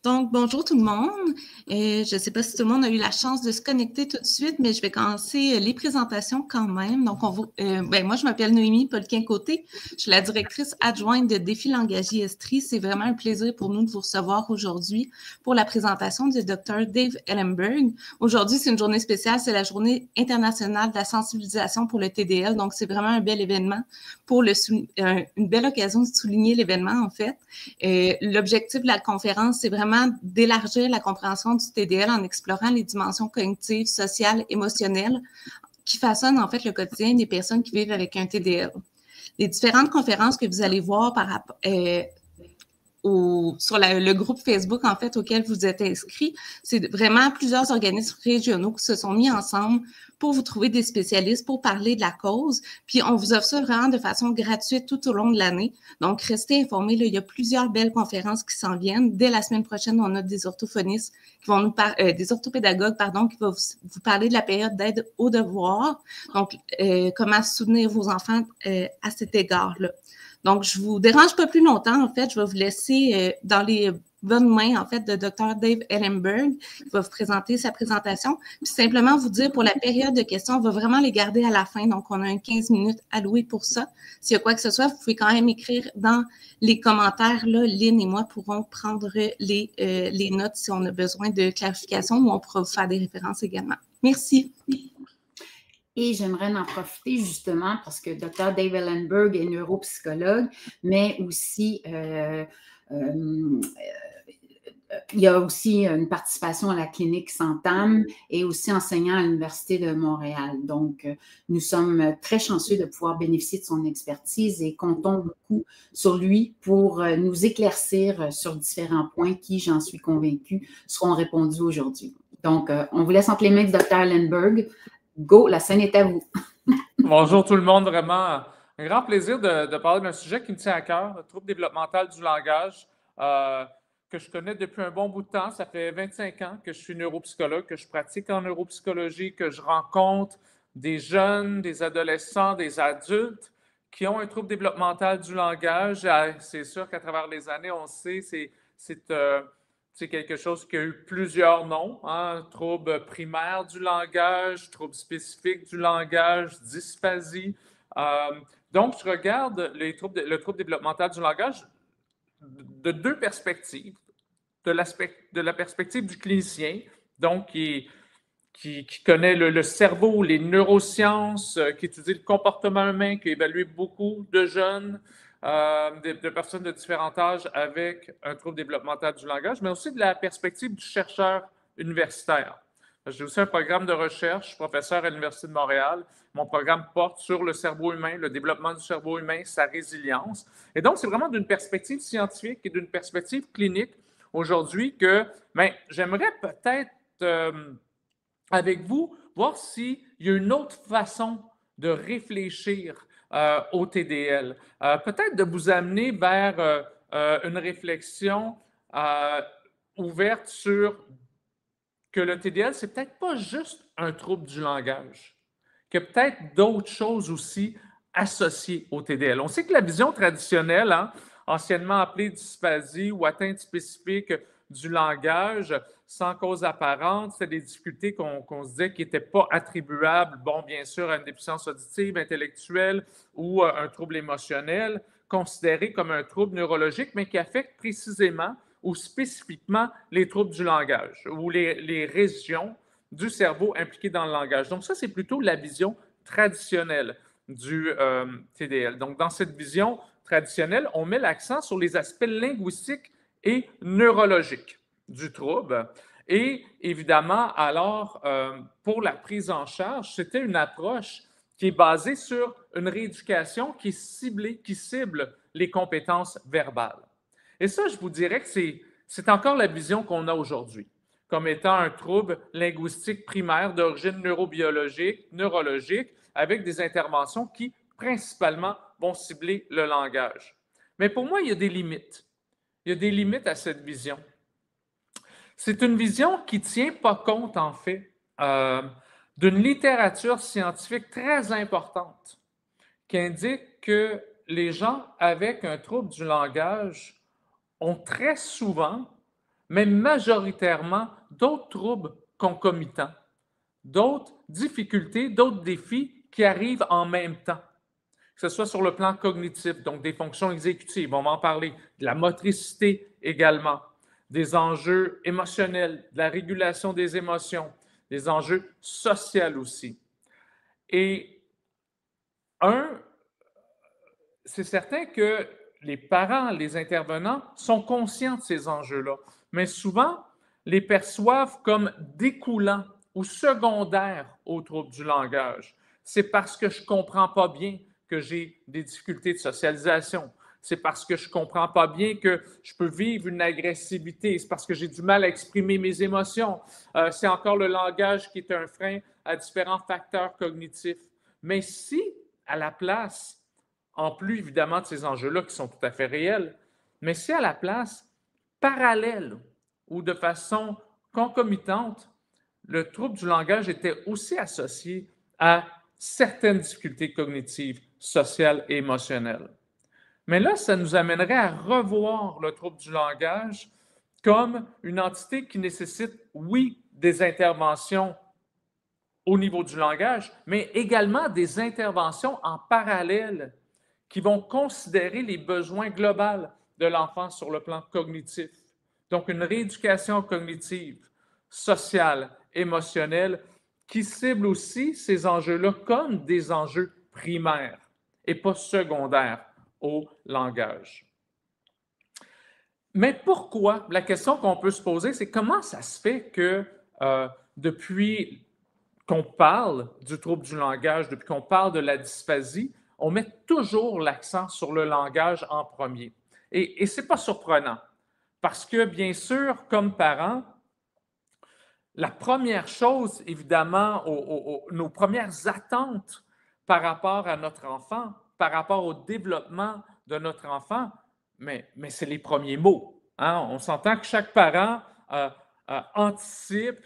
Donc, bonjour tout le monde. Je ne sais pas si tout le monde a eu la chance de se connecter tout de suite, mais je vais commencer les présentations quand même. Donc, moi, je m'appelle Noémie Poliquin-Côté. Je suis la directrice adjointe de Défi Langagier Estrie. C'est vraiment un plaisir pour nous de vous recevoir aujourd'hui pour la présentation du Dr. Dave Ellenberg. Aujourd'hui, c'est une journée spéciale. C'est la Journée internationale de la sensibilisation pour le TDL. Donc, c'est vraiment un bel événement pour une belle occasion de souligner l'événement, en fait. L'objectif de la conférence, c'est vraiment d'élargir la compréhension du TDL en explorant les dimensions cognitives, sociales, émotionnelles qui façonnent en fait le quotidien des personnes qui vivent avec un TDL. Les différentes conférences que vous allez voir sur le groupe Facebook, en fait, auquel vous êtes inscrits, c'est vraiment plusieurs organismes régionaux qui se sont mis ensemble pour vous trouver des spécialistes pour parler de la cause. Puis, on vous offre ça vraiment de façon gratuite tout au long de l'année. Donc, restez informés. Là, il y a plusieurs belles conférences qui s'en viennent. Dès la semaine prochaine, on a des orthophonistes qui vont des orthopédagogues, qui vont vous parler de la période d'aide aux devoirs. Donc, comment soutenir vos enfants à cet égard-là. Donc, je vous dérange pas plus longtemps. En fait, je vais vous laisser dans les bonnes mains, en fait, de Dr. Dave Ellenberg, qui va vous présenter sa présentation. Puis simplement vous dire, pour la période de questions, on va vraiment les garder à la fin. Donc, on a 15 minutes allouées pour ça. S'il y a quoi que ce soit, vous pouvez quand même écrire dans les commentaires. Là, Lynn et moi pourrons prendre les notes si on a besoin de clarification ou on pourra vous faire des références également. Merci. Et j'aimerais en profiter justement parce que Dr. Dave Ellenberg est neuropsychologue, mais aussi il y a aussi une participation à la clinique Santam et aussi enseignant à l'Université de Montréal. Donc, nous sommes très chanceux de pouvoir bénéficier de son expertise et comptons beaucoup sur lui pour nous éclaircir sur différents points qui, j'en suis convaincue, seront répondus aujourd'hui. Donc, on vous laisse entre les mains du Dr. Ellenberg. Go, la scène est à vous. Bonjour tout le monde, vraiment un grand plaisir de parler d'un sujet qui me tient à cœur, le trouble développemental du langage, que je connais depuis un bon bout de temps. Ça fait 25 ans que je suis neuropsychologue, que je pratique en neuropsychologie, que je rencontre des jeunes, des adolescents, des adultes qui ont un trouble développemental du langage. C'est sûr qu'à travers les années, on sait, c'est quelque chose qui a eu plusieurs noms, hein? Trouble primaire du langage, trouble spécifique du langage, dysphasie. Donc, je regarde le trouble développemental du langage de deux perspectives. De la perspective du clinicien, donc qui connaît le cerveau, les neurosciences, qui étudie le comportement humain, qui a évalué beaucoup de jeunes, de personnes de différents âges avec un trouble développemental du langage, mais aussi de la perspective du chercheur universitaire. J'ai aussi un programme de recherche, je suis professeur à l'Université de Montréal. Mon programme porte sur le cerveau humain, le développement du cerveau humain, sa résilience. Et donc, c'est vraiment d'une perspective scientifique et d'une perspective clinique aujourd'hui que j'aimerais peut-être, avec vous, voir s'il y a une autre façon de réfléchir au TDL. Peut-être de vous amener vers une réflexion ouverte sur que le TDL, c'est peut-être pas juste un trouble du langage, qu'il y a peut-être d'autres choses aussi associées au TDL. On sait que la vision traditionnelle, hein, anciennement appelée dysphasie ou atteinte spécifique du langage, sans cause apparente, c'était des difficultés qu'on se disait qui n'étaient pas attribuables, bon, bien sûr, à une déficience auditive, intellectuelle ou un trouble émotionnel, considéré comme un trouble neurologique, mais qui affecte précisément ou spécifiquement les troubles du langage ou les régions du cerveau impliquées dans le langage. Donc ça, c'est plutôt la vision traditionnelle du TDL. Donc dans cette vision traditionnelle, on met l'accent sur les aspects linguistiques et neurologiques du trouble. Et évidemment, alors, pour la prise en charge, c'était une approche qui est basée sur une rééducation qui est ciblée, qui cible les compétences verbales. Et ça, je vous dirais que c'est encore la vision qu'on a aujourd'hui, comme étant un trouble linguistique primaire d'origine neurobiologique, neurologique, avec des interventions qui, principalement, vont cibler le langage. Mais pour moi, il y a des limites. Il y a des limites à cette vision. C'est une vision qui ne tient pas compte, en fait, d'une littérature scientifique très importante qui indique que les gens avec un trouble du langage ont très souvent mais majoritairement d'autres troubles concomitants, d'autres difficultés, d'autres défis qui arrivent en même temps, que ce soit sur le plan cognitif, donc des fonctions exécutives, on va en parler, de la motricité également, des enjeux émotionnels, de la régulation des émotions, des enjeux sociaux aussi. Et c'est certain que les parents, les intervenants sont conscients de ces enjeux-là, mais souvent les perçoivent comme découlants ou secondaires aux troubles du langage. C'est parce que je ne comprends pas bien que j'ai des difficultés de socialisation. C'est parce que je ne comprends pas bien que je peux vivre une agressivité. C'est parce que j'ai du mal à exprimer mes émotions. C'est encore le langage qui est un frein à différents facteurs cognitifs. Mais si, à la place, en plus évidemment de ces enjeux-là qui sont tout à fait réels, mais si à la place, parallèle ou de façon concomitante, le trouble du langage était aussi associé à certaines difficultés cognitives, sociales et émotionnelles. Mais là, ça nous amènerait à revoir le trouble du langage comme une entité qui nécessite, oui, des interventions au niveau du langage, mais également des interventions en parallèle qui vont considérer les besoins globaux de l'enfant sur le plan cognitif. Donc, une rééducation cognitive, sociale, émotionnelle, qui cible aussi ces enjeux-là comme des enjeux primaires et pas secondaires au langage. Mais pourquoi? La question qu'on peut se poser, c'est comment ça se fait que depuis qu'on parle du trouble du langage, depuis qu'on parle de la dysphasie, on met toujours l'accent sur le langage en premier. Et ce n'est pas surprenant, parce que, bien sûr, comme parents, la première chose, évidemment, nos premières attentes par rapport à notre enfant, par rapport au développement de notre enfant, mais c'est les premiers mots. Hein? On s'entend que chaque parent anticipe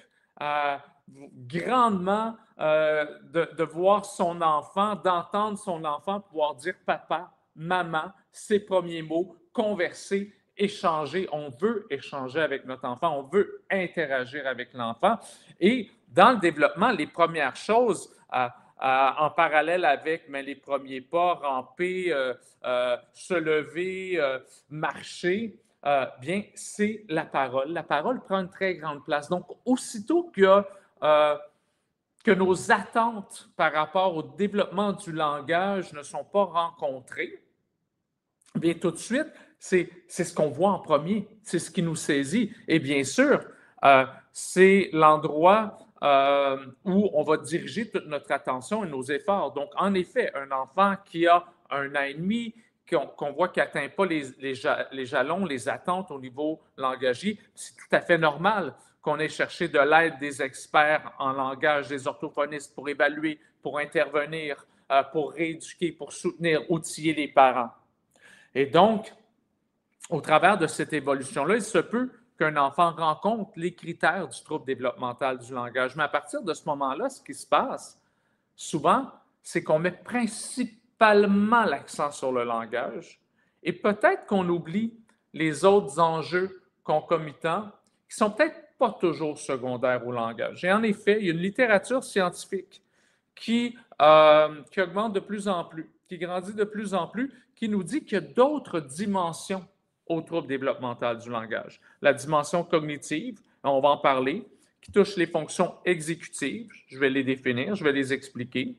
grandement de voir son enfant, d'entendre son enfant pouvoir dire papa, maman, ses premiers mots, converser, échanger. On veut échanger avec notre enfant, on veut interagir avec l'enfant. Et dans le développement, les premières choses en parallèle avec les premiers pas, ramper, se lever, marcher, bien, c'est la parole. La parole prend une très grande place. Donc, aussitôt que nos attentes par rapport au développement du langage ne sont pas rencontrées, bien, tout de suite, c'est ce qu'on voit en premier, c'est ce qui nous saisit. Et bien sûr, c'est l'endroit où on va diriger toute notre attention et nos efforts. Donc, en effet, un enfant qui a 1 an et demi, qu'on voit qu'il n'atteint pas les jalons, les attentes au niveau langagier, c'est tout à fait normal qu'on ait cherché de l'aide des experts en langage, des orthophonistes pour évaluer, pour intervenir, pour rééduquer, pour soutenir, outiller les parents. Et donc, au travers de cette évolution-là, il se peut qu'un enfant rencontre les critères du trouble développemental du langage. Mais à partir de ce moment-là, ce qui se passe, souvent, c'est qu'on met principalement l'accent sur le langage et peut-être qu'on oublie les autres enjeux concomitants qui sont peut-être pas toujours secondaires au langage. Et en effet, il y a une littérature scientifique qui augmente de plus en plus, qui grandit de plus en plus, qui nous dit qu'il y a d'autres dimensions au trouble développemental du langage. La dimension cognitive, on va en parler, qui touche les fonctions exécutives, je vais les définir, je vais les expliquer,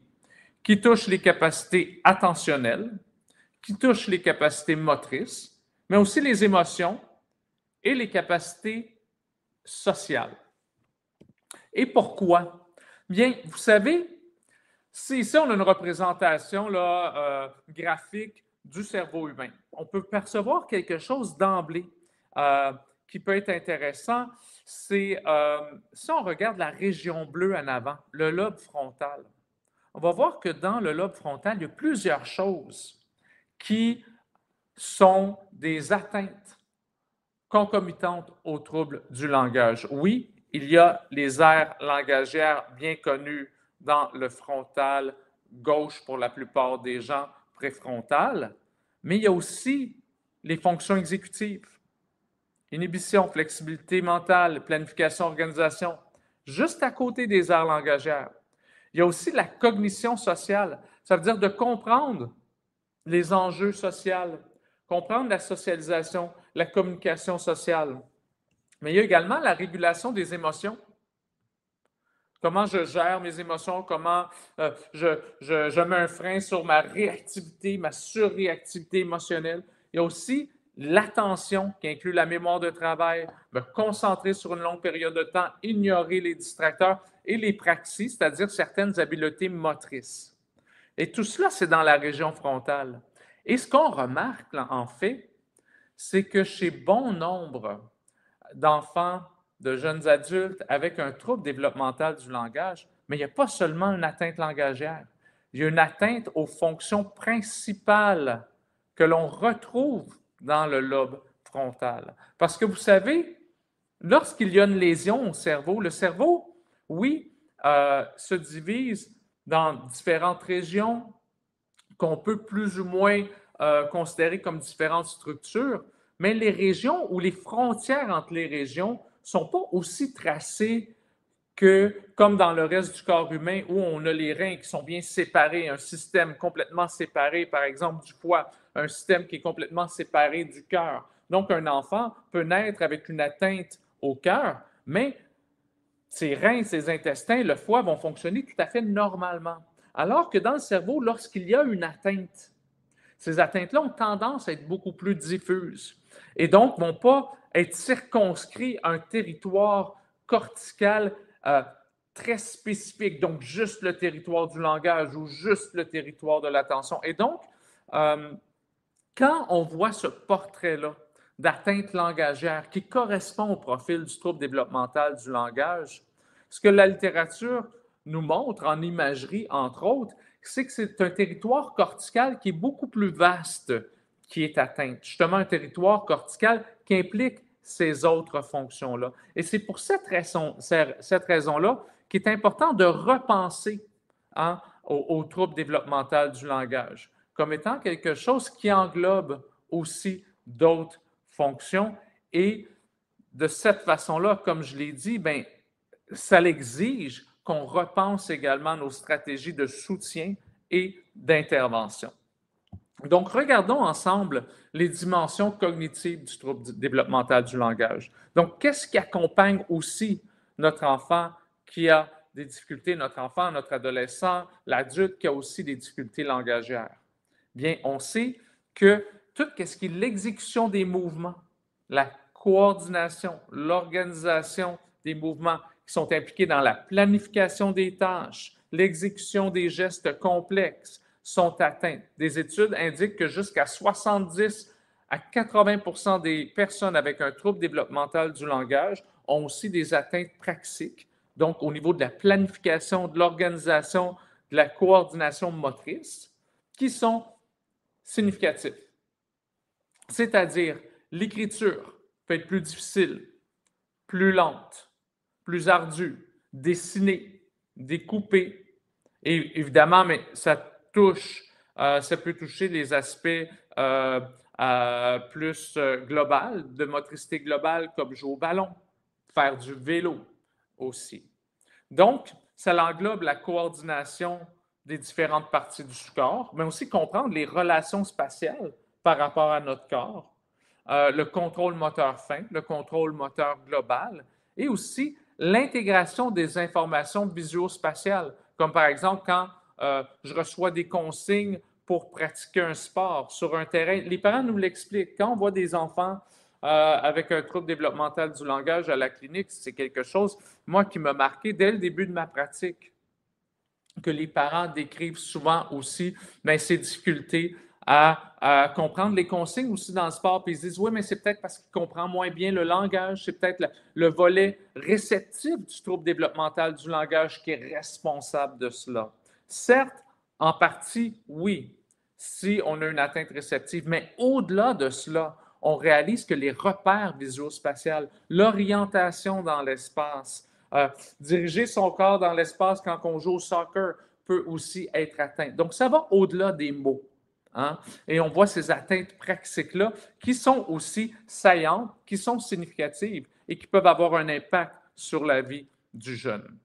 qui touche les capacités attentionnelles, qui touche les capacités motrices, mais aussi les émotions et les capacités sociales. Et pourquoi? Bien, vous savez, ici, on a une représentation là, graphique du cerveau humain. On peut percevoir quelque chose d'emblée qui peut être intéressant. C'est si on regarde la région bleue en avant, le lobe frontal, on va voir que dans le lobe frontal, il y a plusieurs choses qui sont des atteintes concomitantes au trouble du langage. Oui, il y a les aires langagières bien connues dans le frontal gauche pour la plupart des gens, préfrontal, mais il y a aussi les fonctions exécutives. inhibition, flexibilité mentale, planification, organisation, juste à côté des arts langagières. Il y a aussi la cognition sociale. Ça veut dire de comprendre les enjeux sociaux, comprendre la socialisation, la communication sociale. Mais il y a également la régulation des émotions. Comment je gère mes émotions, comment je mets un frein sur ma réactivité, ma surréactivité émotionnelle. Il y a aussi l'attention qui inclut la mémoire de travail, me concentrer sur une longue période de temps, ignorer les distracteurs et les praxies, c'est-à-dire certaines habiletés motrices. Et tout cela, c'est dans la région frontale. Et ce qu'on remarque, là, en fait, c'est que chez bon nombre d'enfants, de jeunes adultes avec un trouble développemental du langage, mais il n'y a pas seulement une atteinte langagière, il y a une atteinte aux fonctions principales que l'on retrouve dans le lobe frontal. Parce que vous savez, lorsqu'il y a une lésion au cerveau, le cerveau, oui, se divise dans différentes régions qu'on peut plus ou moins considérer comme différentes structures, mais les régions ou les frontières entre les régions ne sont pas aussi tracées que comme dans le reste du corps humain où on a les reins qui sont bien séparés, un système complètement séparé, par exemple du foie, un système qui est complètement séparé du cœur. Donc, un enfant peut naître avec une atteinte au cœur, mais ses reins, ses intestins, le foie vont fonctionner tout à fait normalement. Alors que dans le cerveau, lorsqu'il y a une atteinte, ces atteintes-là ont tendance à être beaucoup plus diffuses et donc ne vont pas être circonscrits à un territoire cortical très spécifique, donc juste le territoire du langage ou juste le territoire de l'attention. Et donc, quand on voit ce portrait-là d'atteinte langagière qui correspond au profil du trouble développemental du langage, ce que la littérature nous montre en imagerie, entre autres, c'est que c'est un territoire cortical qui est beaucoup plus vaste qui est atteint. Justement, un territoire cortical qui implique ces autres fonctions-là. Et c'est pour cette raison-là qu'il est important de repenser au trouble développemental du langage comme étant quelque chose qui englobe aussi d'autres fonctions. Et de cette façon-là, comme je l'ai dit, bien, ça l'exige qu'on repense également nos stratégies de soutien et d'intervention. Donc, regardons ensemble les dimensions cognitives du trouble développemental du langage. Donc, qu'est-ce qui accompagne aussi notre enfant qui a des difficultés, notre enfant, notre adolescent, l'adulte qui a aussi des difficultés langagières? Bien, on sait que tout ce qui est l'exécution des mouvements, la coordination, l'organisation des mouvements qui sont impliqués dans la planification des tâches, l'exécution des gestes complexes sont atteints. Des études indiquent que jusqu'à 70 à 80 % des personnes avec un trouble développemental du langage ont aussi des atteintes praxiques, donc au niveau de la planification, de l'organisation, de la coordination motrice, qui sont significatifs. C'est-à-dire, l'écriture peut être plus difficile, plus lente, plus ardue, dessiner, découper. Et évidemment, mais ça peut toucher les aspects plus global, de motricité globale, comme jouer au ballon, faire du vélo aussi. Donc, ça englobe la coordination des différentes parties du corps, mais aussi comprendre les relations spatiales par rapport à notre corps, le contrôle moteur fin, le contrôle moteur global, et aussi l'intégration des informations visuospatiales, comme par exemple quand je reçois des consignes pour pratiquer un sport sur un terrain. Les parents nous l'expliquent. Quand on voit des enfants avec un trouble développemental du langage à la clinique, c'est quelque chose, moi, qui m'a marqué dès le début de ma pratique, que les parents décrivent souvent aussi ces difficultés à comprendre les consignes aussi dans le sport, puis ils se disent, oui, mais c'est peut-être parce qu'il comprend moins bien le langage, c'est peut-être le volet réceptif du trouble développemental du langage qui est responsable de cela. Certes, en partie, oui, si on a une atteinte réceptive, mais au-delà de cela, on réalise que les repères visuospatiaux, l'orientation dans l'espace, diriger son corps dans l'espace quand on joue au soccer peut aussi être atteint. Donc, ça va au-delà des mots. Hein? Et on voit ces atteintes praxiques-là qui sont aussi saillantes, qui sont significatives et qui peuvent avoir un impact sur la vie du jeune.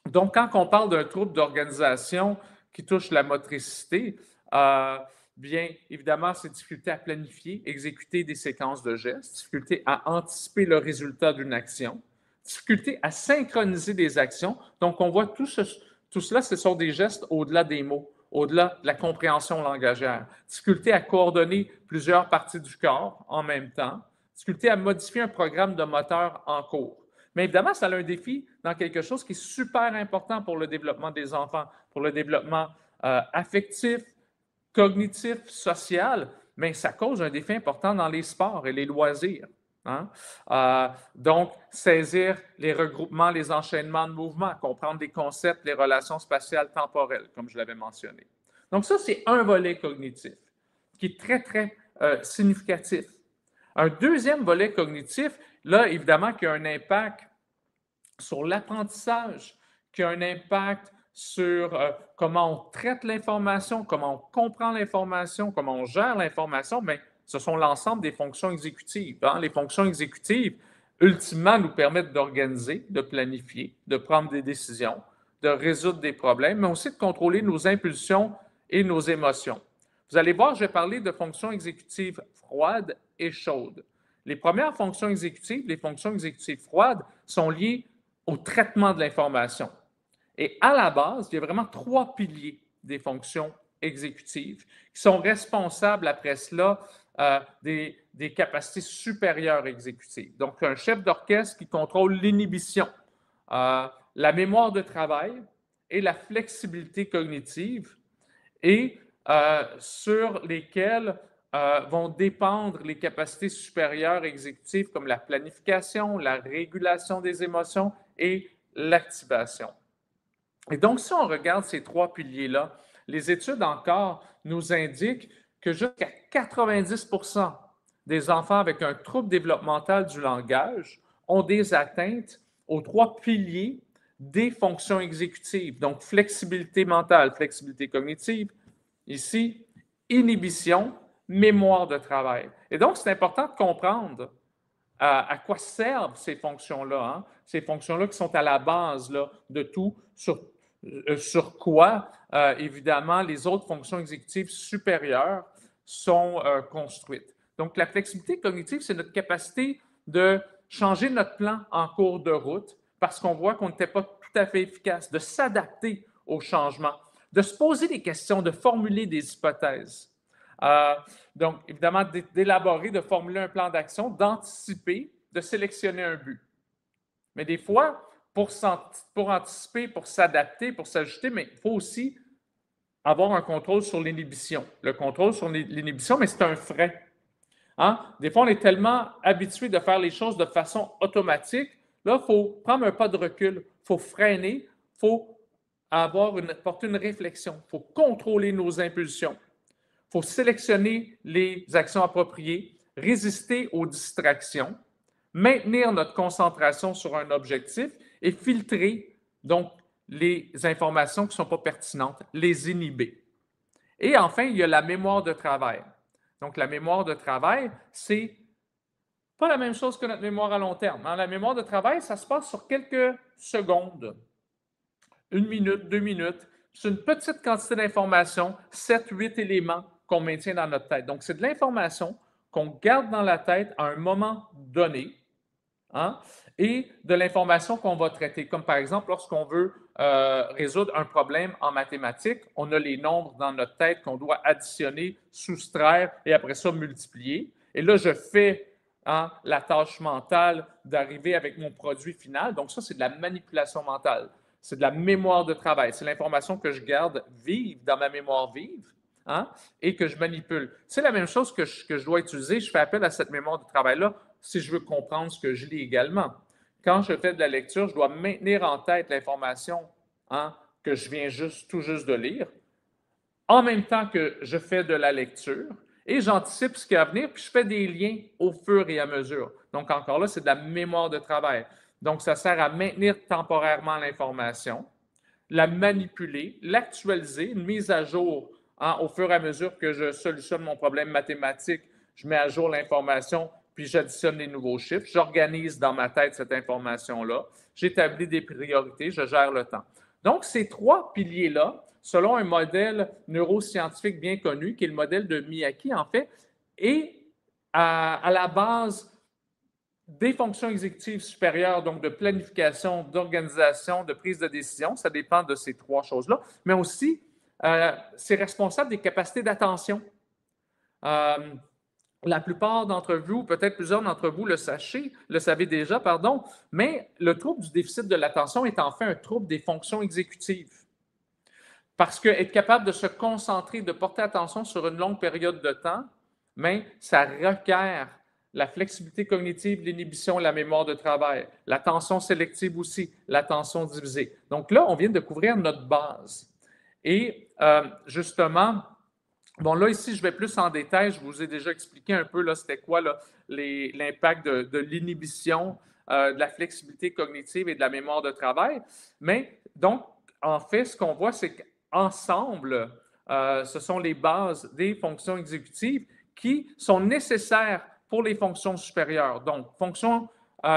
Donc, quand on parle d'un trouble d'organisation qui touche la motricité, bien évidemment, c'est difficulté à planifier, exécuter des séquences de gestes, difficulté à anticiper le résultat d'une action, difficulté à synchroniser des actions. Donc, on voit tout cela, ce sont des gestes au-delà des mots, au-delà de la compréhension langagière. Difficulté à coordonner plusieurs parties du corps en même temps. Difficulté à modifier un programme de moteur en cours. Mais évidemment, ça a un défi dans quelque chose qui est super important pour le développement des enfants, pour le développement affectif, cognitif, social, mais ça cause un défi important dans les sports et les loisirs. Hein? Donc, saisir les regroupements, les enchaînements de mouvements, comprendre des concepts, les relations spatiales temporelles, comme je l'avais mentionné. Donc, ça, c'est un volet cognitif qui est très, très significatif. Un deuxième volet cognitif, là, évidemment, qui a un impact sur l'apprentissage, qui a un impact sur comment on traite l'information, comment on comprend l'information, comment on gère l'information, mais ce sont l'ensemble des fonctions exécutives. Hein? Les fonctions exécutives, ultimement, nous permettent d'organiser, de planifier, de prendre des décisions, de résoudre des problèmes, mais aussi de contrôler nos impulsions et nos émotions. Vous allez voir, je vais parler de fonctions exécutives froides et chaudes. Les premières fonctions exécutives, les fonctions exécutives froides, sont liées au traitement de l'information. Et à la base, il y a vraiment 3 piliers des fonctions exécutives qui sont responsables après cela des capacités supérieures exécutives. Donc, un chef d'orchestre qui contrôle l'inhibition, la mémoire de travail et la flexibilité cognitive et sur lesquels vont dépendre les capacités supérieures exécutives comme la planification, la régulation des émotions et l'activation. Et donc, si on regarde ces 3 piliers-là, les études encore nous indiquent que jusqu'à 90% des enfants avec un trouble développemental du langage ont des atteintes aux 3 piliers des fonctions exécutives. Donc, flexibilité mentale, flexibilité cognitive, ici, inhibition, mémoire de travail. Et donc, c'est important de comprendre à quoi servent ces fonctions-là, hein? Ces fonctions-là qui sont à la base là, de tout, sur quoi, évidemment, les autres fonctions exécutives supérieures sont construites. Donc, la flexibilité cognitive, c'est notre capacité de changer notre plan en cours de route parce qu'on voit qu'on n'était pas tout à fait efficace, de s'adapter au changement, de se poser des questions, de formuler des hypothèses. Donc, évidemment, d'élaborer, de formuler un plan d'action, d'anticiper, de sélectionner un but. Mais des fois, pour anticiper, pour s'adapter, pour s'ajuster, mais il faut aussi avoir un contrôle sur l'inhibition. Le contrôle sur l'inhibition, mais c'est un frein. Hein? Des fois, on est tellement habitué de faire les choses de façon automatique. Là, il faut prendre un pas de recul, il faut freiner, il faut porter une réflexion, il faut contrôler nos impulsions. Il faut sélectionner les actions appropriées, résister aux distractions, maintenir notre concentration sur un objectif et filtrer donc les informations qui ne sont pas pertinentes, les inhiber. Et enfin, il y a la mémoire de travail. Donc, la mémoire de travail, c'est pas la même chose que notre mémoire à long terme. Hein? La mémoire de travail, ça se passe sur quelques secondes, 1 minute, 2 minutes. C'est une petite quantité d'informations, 7, 8 éléments qu'on maintient dans notre tête. Donc, c'est de l'information qu'on garde dans la tête à un moment donné, hein, et de l'information qu'on va traiter. Comme par exemple, lorsqu'on veut résoudre un problème en mathématiques, on a les nombres dans notre tête qu'on doit additionner, soustraire et après ça multiplier. Et là, je fais la tâche mentale d'arriver avec mon produit final. Donc, ça, c'est de la manipulation mentale. C'est de la mémoire de travail. C'est l'information que je garde vive dans ma mémoire vive. Hein, et que je manipule. C'est la même chose que je dois utiliser. Je fais appel à cette mémoire de travail-là si je veux comprendre ce que je lis également. Quand je fais de la lecture, je dois maintenir en tête l'information que je viens tout juste de lire, en même temps que je fais de la lecture, et j'anticipe ce qui va venir, puis je fais des liens au fur et à mesure. Donc, encore là, c'est de la mémoire de travail. Donc, ça sert à maintenir temporairement l'information, la manipuler, l'actualiser, une mise à jour hein, au fur et à mesure que je solutionne mon problème mathématique, je mets à jour l'information, puis j'additionne les nouveaux chiffres. J'organise dans ma tête cette information-là. J'établis des priorités, je gère le temps. Donc, ces trois piliers-là, selon un modèle neuroscientifique bien connu, qui est le modèle de Miyake, en fait, est à la base des fonctions exécutives supérieures, donc de planification, d'organisation, de prise de décision. Ça dépend de ces trois choses-là. Mais aussi, c'est responsable des capacités d'attention. La plupart d'entre vous, peut-être plusieurs d'entre vous le savez déjà, pardon, mais le trouble du déficit de l'attention est en fait un trouble des fonctions exécutives. Parce qu'être capable de se concentrer, de porter attention sur une longue période de temps, mais ça requiert la flexibilité cognitive, l'inhibition, la mémoire de travail, l'attention sélective aussi, l'attention divisée. Donc là, on vient de couvrir notre base. Et justement, bon, là, ici, je vais plus en détail. Je vous ai déjà expliqué un peu, là, c'était quoi l'impact de l'inhibition, de la flexibilité cognitive et de la mémoire de travail. Mais donc, en fait, ce qu'on voit, c'est qu'ensemble, ce sont les bases des fonctions exécutives qui sont nécessaires pour les fonctions supérieures. Donc, fonctions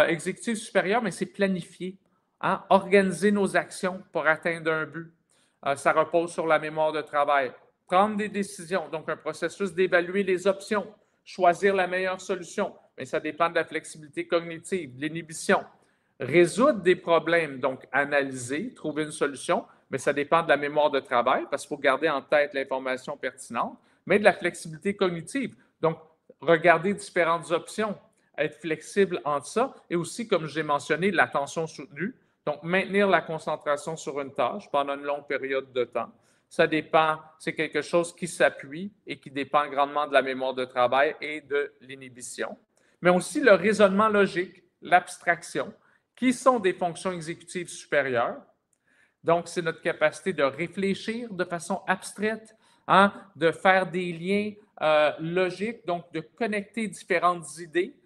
exécutives supérieures, mais c'est planifier, hein? Organiser nos actions pour atteindre un but. Ça repose sur la mémoire de travail. Prendre des décisions, donc un processus d'évaluer les options, choisir la meilleure solution, mais ça dépend de la flexibilité cognitive, de l'inhibition. Résoudre des problèmes, donc analyser, trouver une solution, mais ça dépend de la mémoire de travail parce qu'il faut garder en tête l'information pertinente, mais de la flexibilité cognitive. Donc, regarder différentes options, être flexible entre ça et aussi, comme j'ai mentionné, l'attention soutenue. Donc, maintenir la concentration sur une tâche pendant une longue période de temps. Ça dépend, c'est quelque chose qui s'appuie et qui dépend grandement de la mémoire de travail et de l'inhibition. Mais aussi le raisonnement logique, l'abstraction, qui sont des fonctions exécutives supérieures. Donc, c'est notre capacité de réfléchir de façon abstraite, hein, de faire des liens logiques, donc de connecter différentes idées.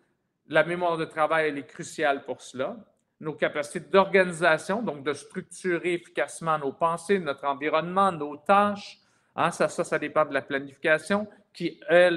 La mémoire de travail, elle est cruciale pour cela. Nos capacités d'organisation, donc de structurer efficacement nos pensées, notre environnement, nos tâches. Hein, ça dépend de la planification, la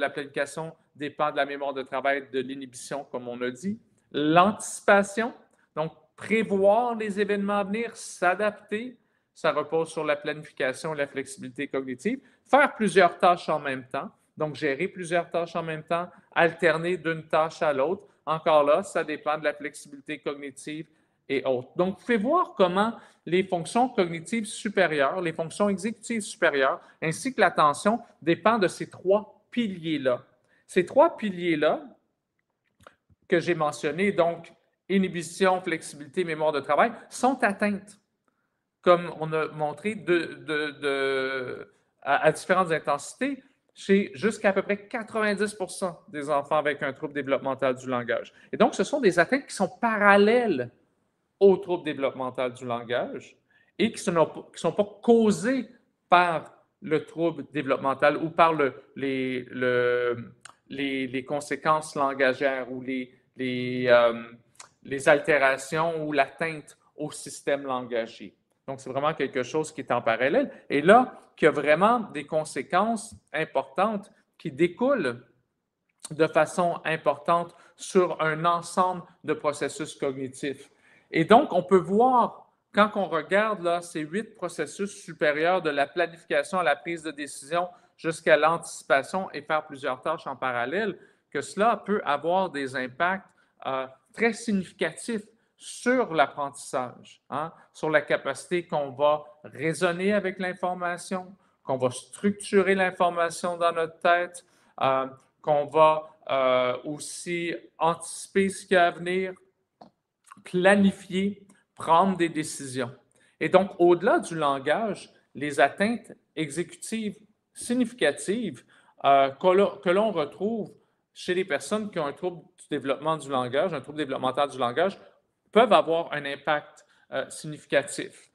planification dépend de la mémoire de travail, de l'inhibition, comme on a dit. L'anticipation, donc prévoir les événements à venir, s'adapter, ça repose sur la planification et la flexibilité cognitive. Faire plusieurs tâches en même temps, donc gérer plusieurs tâches en même temps, alterner d'une tâche à l'autre. Encore là, ça dépend de la flexibilité cognitive et autres. Donc, vous pouvez voir comment les fonctions cognitives supérieures, les fonctions exécutives supérieures, ainsi que l'attention, dépendent de ces trois piliers-là. Ces trois piliers-là que j'ai mentionnés, donc inhibition, flexibilité, mémoire de travail, sont atteintes, comme on a montré, à différentes intensités, chez jusqu'à peu près 90% des enfants avec un trouble développemental du langage. Et donc, ce sont des atteintes qui sont parallèles au trouble développemental du langage et qui ne sont pas causées par le trouble développemental ou par les conséquences langagères ou les altérations ou l'atteinte au système langagier. Donc, c'est vraiment quelque chose qui est en parallèle. Et là, qui a vraiment des conséquences importantes qui découlent de façon importante sur un ensemble de processus cognitifs. Et donc, on peut voir, quand on regarde là, ces 8 processus supérieurs de la planification à la prise de décision jusqu'à l'anticipation et faire plusieurs tâches en parallèle, que cela peut avoir des impacts très significatifs sur l'apprentissage, hein, sur la capacité qu'on va raisonner avec l'information, qu'on va structurer l'information dans notre tête, qu'on va aussi anticiper ce qui est à venir, planifier, prendre des décisions. Et donc, au-delà du langage, les atteintes exécutives significatives que l'on retrouve chez les personnes qui ont un trouble du développement du langage, un trouble développemental du langage, peuvent avoir un impact significatif.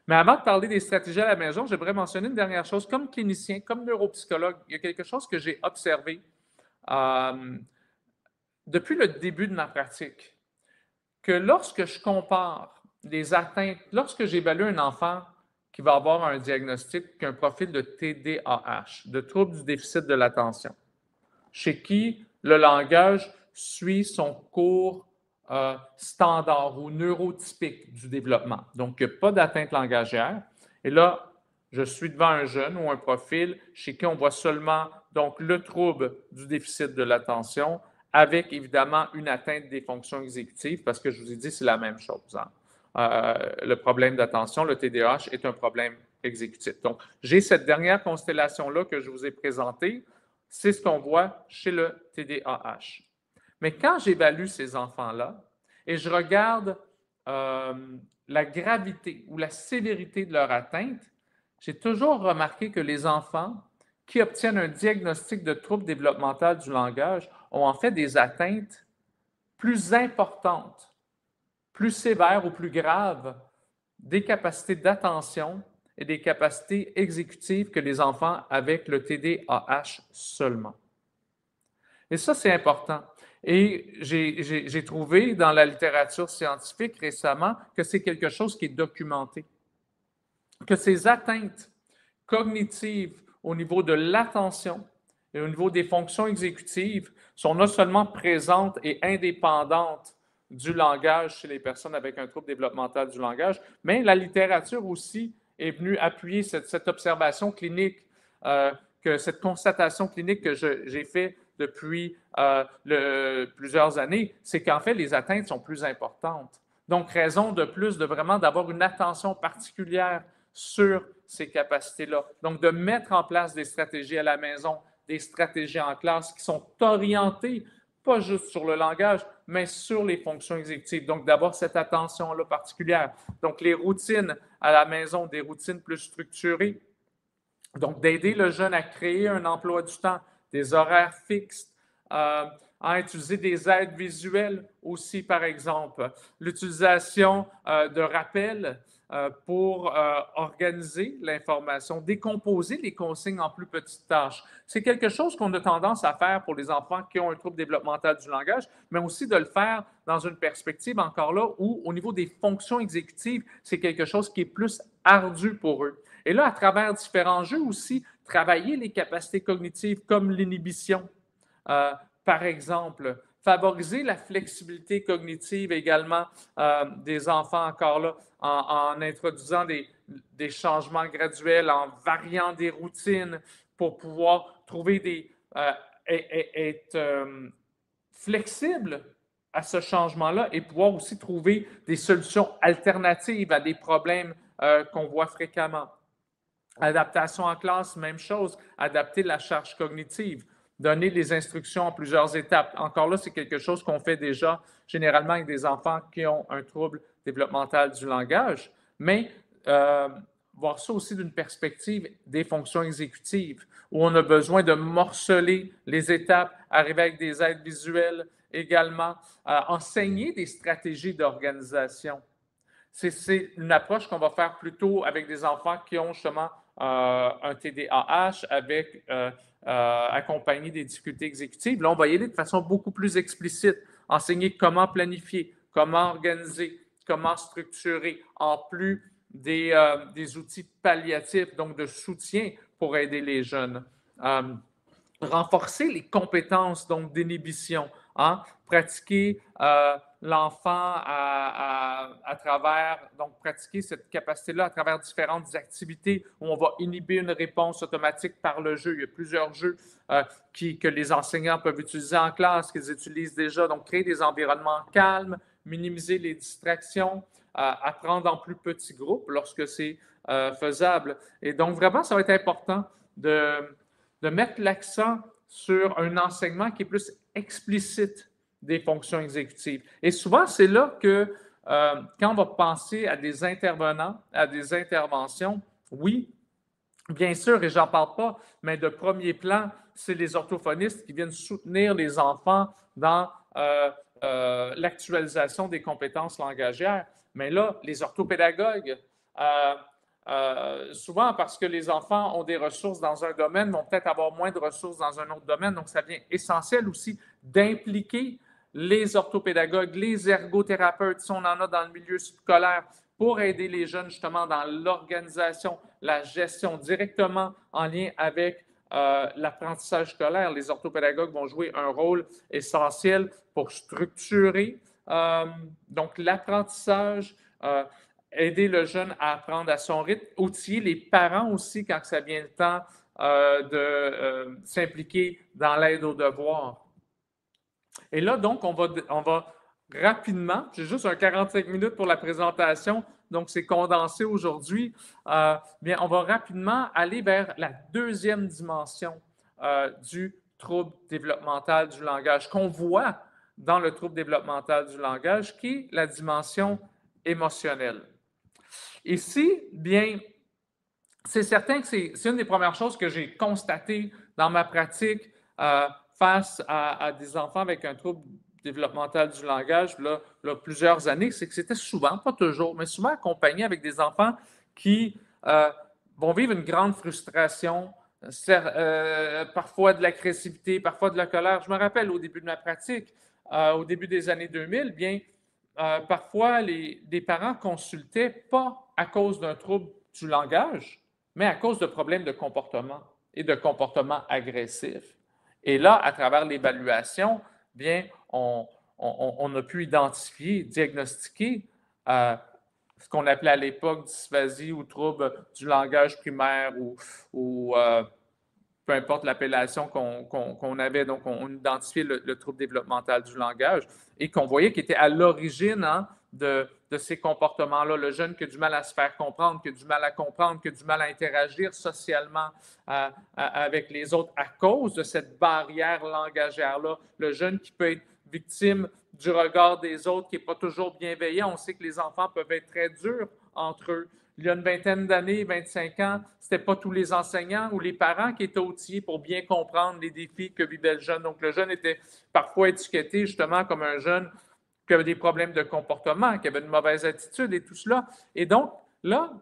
Mais avant de parler des stratégies à la maison, j'aimerais mentionner une dernière chose. Comme clinicien, comme neuropsychologue, il y a quelque chose que j'ai observé depuis le début de ma pratique, que lorsque je compare les atteintes, lorsque j'évalue un enfant qui va avoir un diagnostic, un profil de TDAH, de trouble du déficit de l'attention, chez qui le langage suit son cours standard ou neurotypique du développement. Donc, il n'y a pas d'atteinte langagière. Et là, je suis devant un jeune ou un profil chez qui on voit seulement donc, le trouble du déficit de l'attention avec évidemment une atteinte des fonctions exécutives, parce que je vous ai dit, c'est la même chose. Hein. Le problème d'attention, le TDAH, est un problème exécutif. Donc, j'ai cette dernière constellation-là que je vous ai présentée. C'est ce qu'on voit chez le TDAH. Mais quand j'évalue ces enfants-là et je regarde la gravité ou la sévérité de leur atteinte, j'ai toujours remarqué que les enfants qui obtiennent un diagnostic de trouble développemental du langage ont en fait des atteintes plus importantes, plus sévères ou plus graves des capacités d'attention et des capacités exécutives que les enfants avec le TDAH seulement. Et ça, c'est important. Et j'ai trouvé dans la littérature scientifique récemment que c'est quelque chose qui est documenté, que ces atteintes cognitives au niveau de l'attention et au niveau des fonctions exécutives sont non seulement présentes et indépendantes du langage chez les personnes avec un trouble développemental du langage, mais la littérature aussi est venue appuyer cette observation clinique, cette constatation clinique que j'ai faite depuis plusieurs années, c'est qu'en fait, les atteintes sont plus importantes. Donc, raison de plus de vraiment d'avoir une attention particulière sur ces capacités-là. Donc, de mettre en place des stratégies à la maison, des stratégies en classe qui sont orientées, pas juste sur le langage, mais sur les fonctions exécutives. Donc, d'avoir cette attention-là particulière. Donc, les routines à la maison, des routines plus structurées. Donc, d'aider le jeune à créer un emploi du temps, des horaires fixes, à utiliser des aides visuelles aussi, par exemple. L'utilisation de rappels pour organiser l'information, décomposer les consignes en plus petites tâches. C'est quelque chose qu'on a tendance à faire pour les enfants qui ont un trouble développemental du langage, mais aussi de le faire dans une perspective encore là où, au niveau des fonctions exécutives, c'est quelque chose qui est plus ardu pour eux. Et là, à travers différents jeux aussi, travailler les capacités cognitives comme l'inhibition, par exemple, favoriser la flexibilité cognitive également des enfants encore là, en introduisant des changements graduels, en variant des routines pour pouvoir trouver être flexible à ce changement-là et pouvoir aussi trouver des solutions alternatives à des problèmes qu'on voit fréquemment. Adaptation en classe, même chose, adapter la charge cognitive, donner les instructions en plusieurs étapes. Encore là, c'est quelque chose qu'on fait déjà généralement avec des enfants qui ont un trouble développemental du langage, mais voir ça aussi d'une perspective des fonctions exécutives, où on a besoin de morceler les étapes, arriver avec des aides visuelles également, enseigner des stratégies d'organisation. C'est une approche qu'on va faire plutôt avec des enfants qui ont justement un TDAH avec accompagné des difficultés exécutives. Là, on va y aller de façon beaucoup plus explicite, enseigner comment planifier, comment organiser, comment structurer, en plus des outils palliatifs, donc de soutien pour aider les jeunes. Renforcer les compétences donc d'inhibition, hein? Pratiquer l'enfant à travers, donc pratiquer cette capacité-là à travers différentes activités où on va inhiber une réponse automatique par le jeu. Il y a plusieurs jeux que les enseignants peuvent utiliser en classe, qu'ils utilisent déjà. Donc, créer des environnements calmes, minimiser les distractions, apprendre en plus petits groupes lorsque c'est faisable. Et donc, vraiment, ça va être important de mettre l'accent sur un enseignement qui est plus explicite des fonctions exécutives. Et souvent, c'est là que, quand on va penser à des intervenants, à des interventions, oui, bien sûr, et j'en parle pas, mais de premier plan, c'est les orthophonistes qui viennent soutenir les enfants dans l'actualisation des compétences langagières. Mais là, les orthopédagogues, souvent parce que les enfants ont des ressources dans un domaine, vont peut-être avoir moins de ressources dans un autre domaine. Donc, ça devient essentiel aussi d'impliquer les orthopédagogues, les ergothérapeutes, si on en a dans le milieu scolaire, pour aider les jeunes justement dans l'organisation, la gestion directement en lien avec l'apprentissage scolaire. Les orthopédagogues vont jouer un rôle essentiel pour structurer donc l'apprentissage, aider le jeune à apprendre à son rythme, outiller les parents aussi quand ça vient le temps de s'impliquer dans l'aide aux devoirs. Et là, donc, on va rapidement, j'ai juste un 45 minutes pour la présentation, donc c'est condensé aujourd'hui, bien, on va rapidement aller vers la deuxième dimension du trouble développemental du langage qu'on voit dans le trouble développemental du langage, qui est la dimension émotionnelle. Ici, bien, c'est certain que c'est une des premières choses que j'ai constatées dans ma pratique face à des enfants avec un trouble développemental du langage, là, plusieurs années, c'est que c'était souvent, pas toujours, mais souvent accompagné avec des enfants qui vont vivre une grande frustration, parfois de l'agressivité, parfois de la colère. Je me rappelle au début de ma pratique, au début des années 2000, bien, parfois des parents consultaient pas à cause d'un trouble du langage, mais à cause de problèmes de comportement et de comportement agressif. Et là, à travers l'évaluation, bien, on a pu identifier, diagnostiquer ce qu'on appelait à l'époque dysphasie ou trouble du langage primaire ou peu importe l'appellation qu'on avait. Donc, on identifiait le trouble développemental du langage et qu'on voyait qu'il était à l'origine de ces comportements-là. Le jeune qui a du mal à se faire comprendre, qui a du mal à comprendre, qui a du mal à interagir socialement avec les autres à cause de cette barrière langagère-là. Le jeune qui peut être victime du regard des autres, qui n'est pas toujours bienveillant. On sait que les enfants peuvent être très durs entre eux. Il y a une vingtaine d'années, 25 ans, ce n'était pas tous les enseignants ou les parents qui étaient outillés pour bien comprendre les défis que vivait le jeune. Donc, le jeune était parfois étiqueté justement comme un jeune qui avait des problèmes de comportement, qui avait une mauvaise attitude et tout cela. Et donc, là,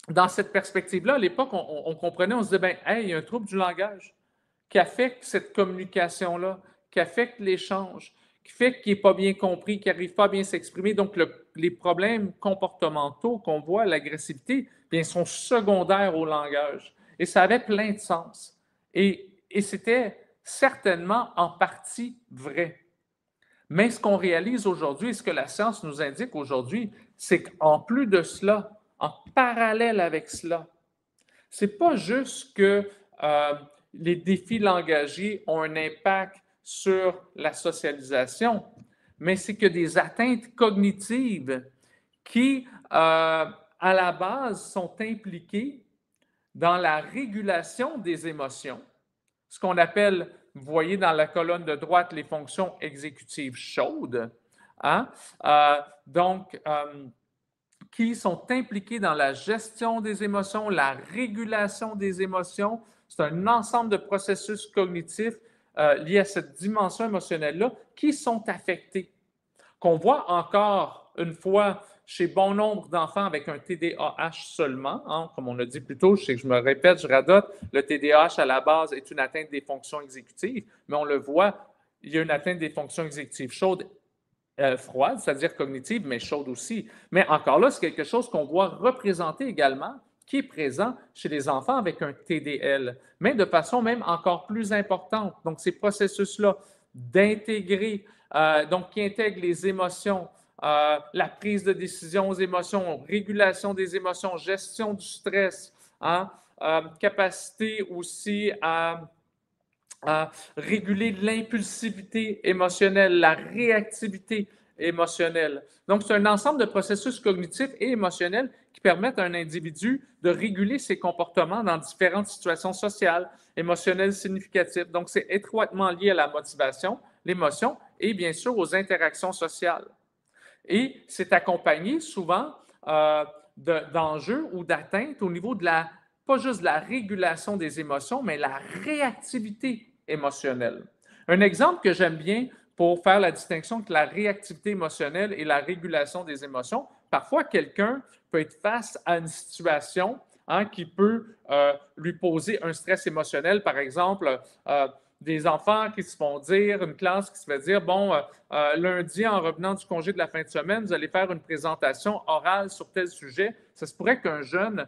dans cette perspective-là, à l'époque, on comprenait, on se disait, bien, hey, il y a un trouble du langage qui affecte cette communication-là, qui affecte l'échange, qui fait qu'il n'est pas bien compris, qu'il n'arrive pas à bien s'exprimer. Donc, les problèmes comportementaux qu'on voit, l'agressivité, bien, sont secondaires au langage. Et ça avait plein de sens. Et c'était certainement en partie vrai. Mais ce qu'on réalise aujourd'hui, ce que la science nous indique aujourd'hui, c'est qu'en plus de cela, en parallèle avec cela, ce n'est pas juste que les défis langagiers ont un impact sur la socialisation, mais c'est que des atteintes cognitives qui, à la base, sont impliquées dans la régulation des émotions, ce qu'on appelle, vous voyez dans la colonne de droite, les fonctions exécutives chaudes, qui sont impliquées dans la gestion des émotions, la régulation des émotions. C'est un ensemble de processus cognitifs liés à cette dimension émotionnelle-là qui sont affectés, qu'on voit encore une fois chez bon nombre d'enfants avec un TDAH seulement. Comme on l'a dit plus tôt, je sais que je me répète, je radote, le TDAH à la base est une atteinte des fonctions exécutives, mais on le voit, il y a une atteinte des fonctions exécutives chaudes, froides, c'est-à-dire cognitives, mais chaudes aussi. Mais encore là, c'est quelque chose qu'on voit représenter également, qui est présent chez les enfants avec un TDL, mais de façon même encore plus importante. Donc, ces processus-là d'intégrer, donc qui intègrent les émotions, la prise de décision aux émotions, régulation des émotions, gestion du stress, capacité aussi à réguler l'impulsivité émotionnelle, la réactivité émotionnelle. Donc, c'est un ensemble de processus cognitifs et émotionnels qui permettent à un individu de réguler ses comportements dans différentes situations sociales, émotionnelles significatives. Donc, c'est étroitement lié à la motivation, l'émotion et bien sûr aux interactions sociales. Et c'est accompagné souvent d'enjeux ou d'atteintes au niveau de pas juste de la régulation des émotions, mais la réactivité émotionnelle. Un exemple que j'aime bien pour faire la distinction entre la réactivité émotionnelle et la régulation des émotions, parfois quelqu'un peut être face à une situation qui peut lui poser un stress émotionnel, par exemple, des enfants qui se font dire, une classe qui se fait dire, bon, lundi, en revenant du congé de la fin de semaine, vous allez faire une présentation orale sur tel sujet. Ça se pourrait qu'un jeune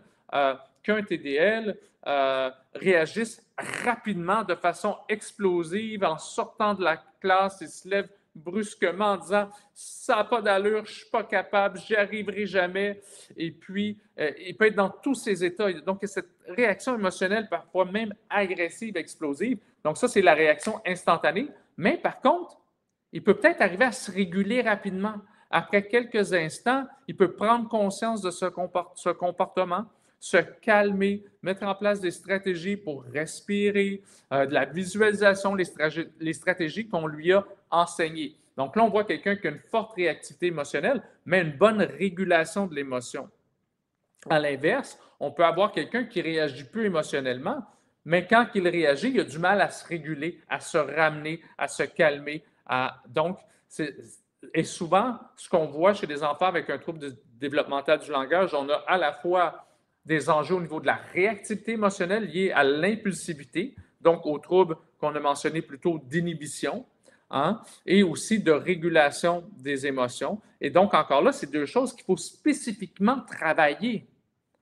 qui a un TDL réagisse rapidement, de façon explosive, en sortant de la classe, il se lève brusquement en disant « ça n'a pas d'allure, je ne suis pas capable, j'y arriverai jamais ». Et puis, il peut être dans tous ces états. Donc, cette réaction émotionnelle, parfois même agressive, explosive. Donc, ça, c'est la réaction instantanée. Mais par contre, il peut peut-être arriver à se réguler rapidement. Après quelques instants, il peut prendre conscience de ce comportement, se calmer, mettre en place des stratégies pour respirer, de la visualisation, les stratégies qu'on lui a enseignées. Donc là, on voit quelqu'un qui a une forte réactivité émotionnelle, mais une bonne régulation de l'émotion. À l'inverse, on peut avoir quelqu'un qui réagit peu émotionnellement, mais quand il réagit, il a du mal à se réguler, à se ramener, à se calmer. Donc, et souvent, ce qu'on voit chez des enfants avec un trouble développemental du langage, on a à la fois des enjeux au niveau de la réactivité émotionnelle liés à l'impulsivité, donc aux troubles qu'on a mentionnés plutôt d'inhibition, et aussi de régulation des émotions. Et donc, encore là, c'est deux choses qu'il faut spécifiquement travailler.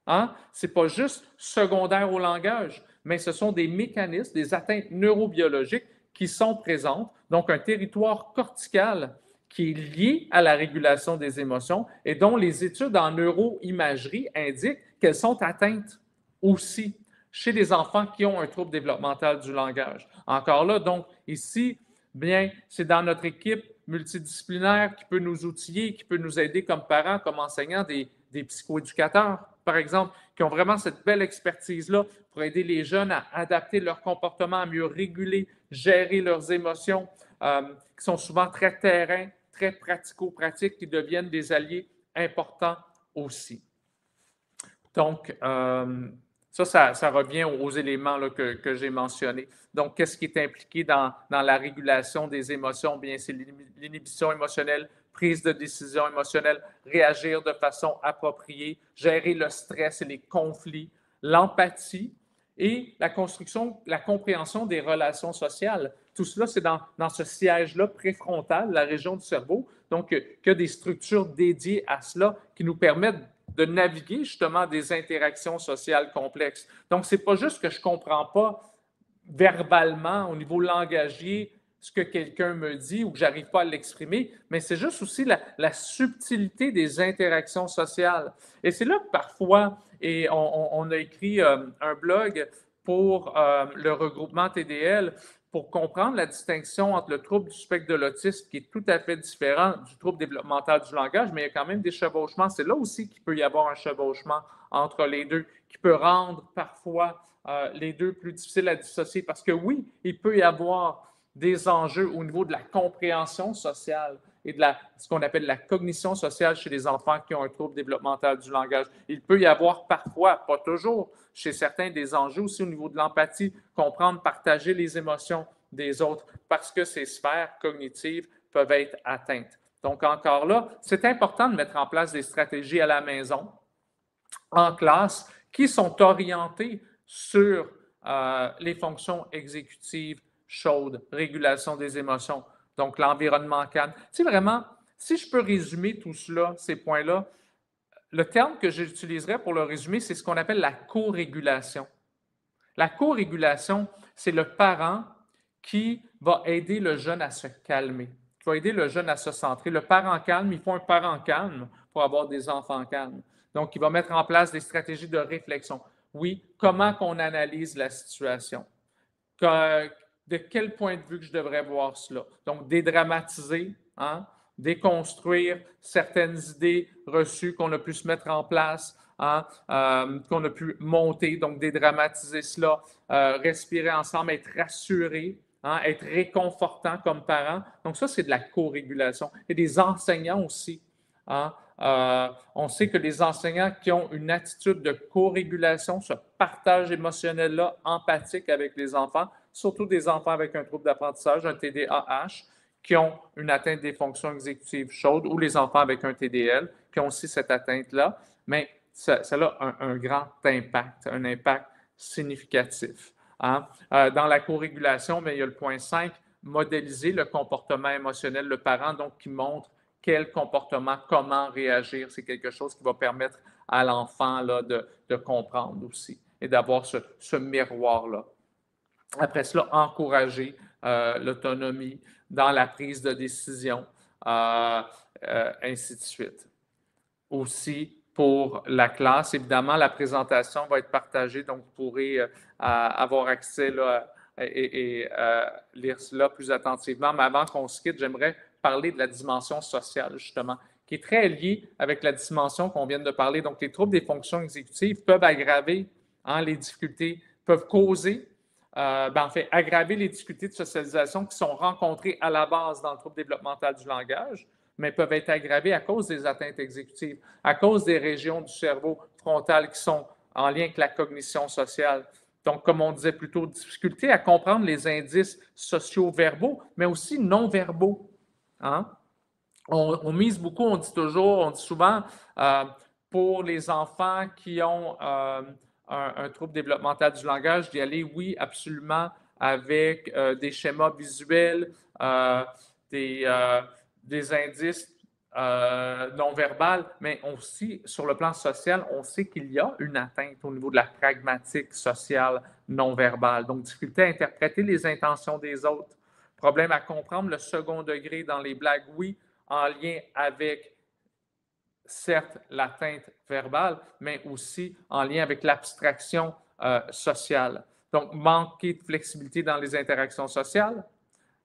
Ce n'est pas juste secondaire au langage, mais ce sont des mécanismes, des atteintes neurobiologiques qui sont présentes, donc un territoire cortical qui est lié à la régulation des émotions et dont les études en neuroimagerie indiquent qu'elles sont atteintes aussi chez les enfants qui ont un trouble développemental du langage. Encore là, donc, ici, bien, c'est dans notre équipe multidisciplinaire qui peut nous outiller, qui peut nous aider comme parents, comme enseignants, des psychoéducateurs, par exemple, qui ont vraiment cette belle expertise-là pour aider les jeunes à adapter leur comportement, à mieux réguler, gérer leurs émotions, qui sont souvent très terrain, très pratico-pratiques, qui deviennent des alliés importants aussi. Donc, ça revient aux éléments là, que j'ai mentionnés. Donc, qu'est-ce qui est impliqué dans la régulation des émotions? Bien, c'est l'inhibition émotionnelle, prise de décision émotionnelle, réagir de façon appropriée, gérer le stress et les conflits, l'empathie et la construction, la compréhension des relations sociales. Tout cela, c'est dans ce siège-là préfrontal, la région du cerveau, donc il y a des structures dédiées à cela qui nous permettent de naviguer justement des interactions sociales complexes. Donc, ce n'est pas juste que je ne comprends pas verbalement, au niveau langagier, ce que quelqu'un me dit ou que je n'arrive pas à l'exprimer, mais c'est juste aussi la subtilité des interactions sociales. Et c'est là que parfois, et on a écrit un blog pour le regroupement TDL pour comprendre la distinction entre le trouble du spectre de l'autisme, qui est tout à fait différent du trouble développemental du langage, mais il y a quand même des chevauchements. C'est là aussi qu'il peut y avoir un chevauchement entre les deux, qui peut rendre parfois les deux plus difficiles à dissocier. Parce que oui, il peut y avoir des enjeux au niveau de la compréhension sociale et de ce qu'on appelle la cognition sociale chez les enfants qui ont un trouble développemental du langage. Il peut y avoir parfois, pas toujours, chez certains, des enjeux aussi au niveau de l'empathie, comprendre, partager les émotions des autres, parce que ces sphères cognitives peuvent être atteintes. Donc, encore là, c'est important de mettre en place des stratégies à la maison, en classe, qui sont orientées sur les fonctions exécutives chaudes, régulation des émotions, donc l'environnement calme. Tu sais, vraiment, si je peux résumer tout cela, ces points-là, le terme que j'utiliserais pour le résumer, c'est ce qu'on appelle la co-régulation. La co-régulation, c'est le parent qui va aider le jeune à se calmer, qui va aider le jeune à se centrer. Le parent calme, il faut un parent calme pour avoir des enfants calmes. Donc, il va mettre en place des stratégies de réflexion. Oui, comment qu'on analyse la situation? De quel point de vue que je devrais voir cela? Donc, dédramatiser, déconstruire certaines idées reçues qu'on a pu se mettre en place, qu'on a pu monter, donc dédramatiser cela, respirer ensemble, être rassuré, être réconfortant comme parent. Donc, ça, c'est de la co-régulation. Et des enseignants aussi. On sait que les enseignants qui ont une attitude de co-régulation, ce partage émotionnel-là, empathique avec les enfants, surtout des enfants avec un trouble d'apprentissage, un TDAH, qui ont une atteinte des fonctions exécutives chaudes, ou les enfants avec un TDL, qui ont aussi cette atteinte-là, mais ça a un grand impact, un impact significatif. Hein? Dans la co-régulation, il y a le point 5, modéliser le comportement émotionnel, le parent, donc qui montre quel comportement, comment réagir. C'est quelque chose qui va permettre à l'enfant de comprendre aussi et d'avoir ce miroir-là. Après cela, encourager l'autonomie dans la prise de décision, ainsi de suite. Aussi, pour la classe, évidemment, la présentation va être partagée, donc vous pourrez avoir accès là, et lire cela plus attentivement. Mais avant qu'on se quitte, j'aimerais parler de la dimension sociale, justement, qui est très liée avec la dimension qu'on vient de parler. Donc, les troubles des fonctions exécutives peuvent aggraver les difficultés, peuvent causer, en fait, aggraver les difficultés de socialisation qui sont rencontrées à la base dans le trouble développemental du langage, mais peuvent être aggravées à cause des atteintes exécutives, à cause des régions du cerveau frontal qui sont en lien avec la cognition sociale. Donc, comme on disait plus tôt, difficulté à comprendre les indices socio-verbaux, mais aussi non-verbaux. Hein? On mise beaucoup, on dit souvent, pour les enfants qui ont un trouble développemental du langage, d'y aller, oui, absolument, avec des schémas visuels, des indices non-verbaux, mais aussi, sur le plan social, on sait qu'il y a une atteinte au niveau de la pragmatique sociale non-verbale. Donc, difficulté à interpréter les intentions des autres, problème à comprendre le second degré dans les blagues, oui, en lien avec, certes, l'atteinte verbale, mais aussi en lien avec l'abstraction sociale. Donc, manquer de flexibilité dans les interactions sociales,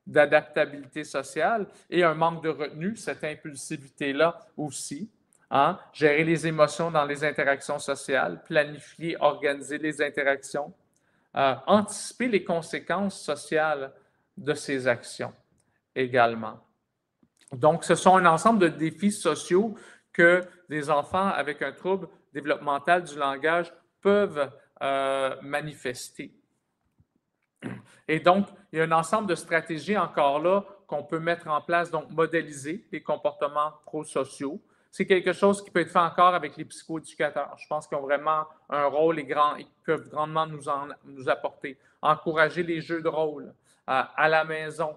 d'adaptabilité sociale et un manque de retenue, cette impulsivité-là aussi. Hein? Gérer les émotions dans les interactions sociales, planifier, organiser les interactions, anticiper les conséquences sociales de ces actions également. Donc, ce sont un ensemble de défis sociaux que des enfants avec un trouble développemental du langage peuvent manifester. Et donc, il y a un ensemble de stratégies encore là qu'on peut mettre en place, donc modéliser les comportements prosociaux. C'est quelque chose qui peut être fait encore avec les psychoéducateurs. Je pense qu'ils ont vraiment un rôle et ils peuvent grandement nous apporter. Encourager les jeux de rôle à la maison,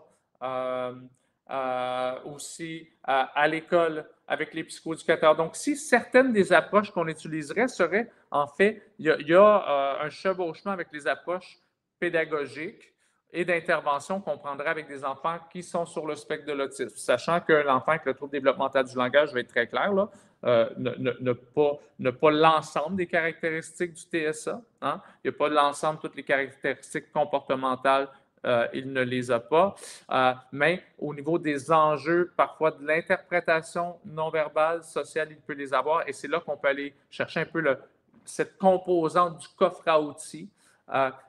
aussi à l'école avec les psychoéducateurs. Donc, si certaines des approches qu'on utiliserait seraient, en fait, il y a un chevauchement avec les approches pédagogiques et d'intervention qu'on prendrait avec des enfants qui sont sur le spectre de l'autisme, sachant que l'enfant avec le trouble développemental du langage, je vais être très clair, là, ne pas l'ensemble des caractéristiques du TSA. Hein? Il n'y a pas l'ensemble, toutes les caractéristiques comportementales, il ne les a pas. Mais au niveau des enjeux, parfois de l'interprétation non-verbale, sociale, il peut les avoir. Et c'est là qu'on peut aller chercher un peu cette composante du coffre à outils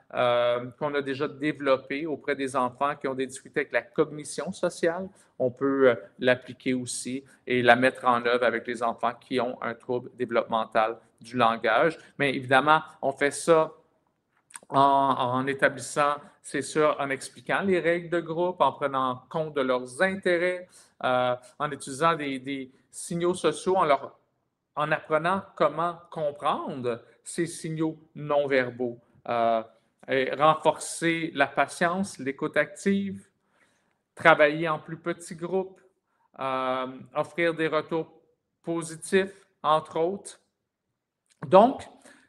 qu'on a déjà développé auprès des enfants qui ont des difficultés avec la cognition sociale. On peut l'appliquer aussi et la mettre en œuvre avec les enfants qui ont un trouble développemental du langage. Mais évidemment, on fait ça en établissant, c'est sûr, en expliquant les règles de groupe, en prenant compte de leurs intérêts, en utilisant des signaux sociaux, en apprenant comment comprendre ces signaux non-verbaux. Et renforcer la patience, l'écoute active, travailler en plus petits groupes, offrir des retours positifs, entre autres. Donc,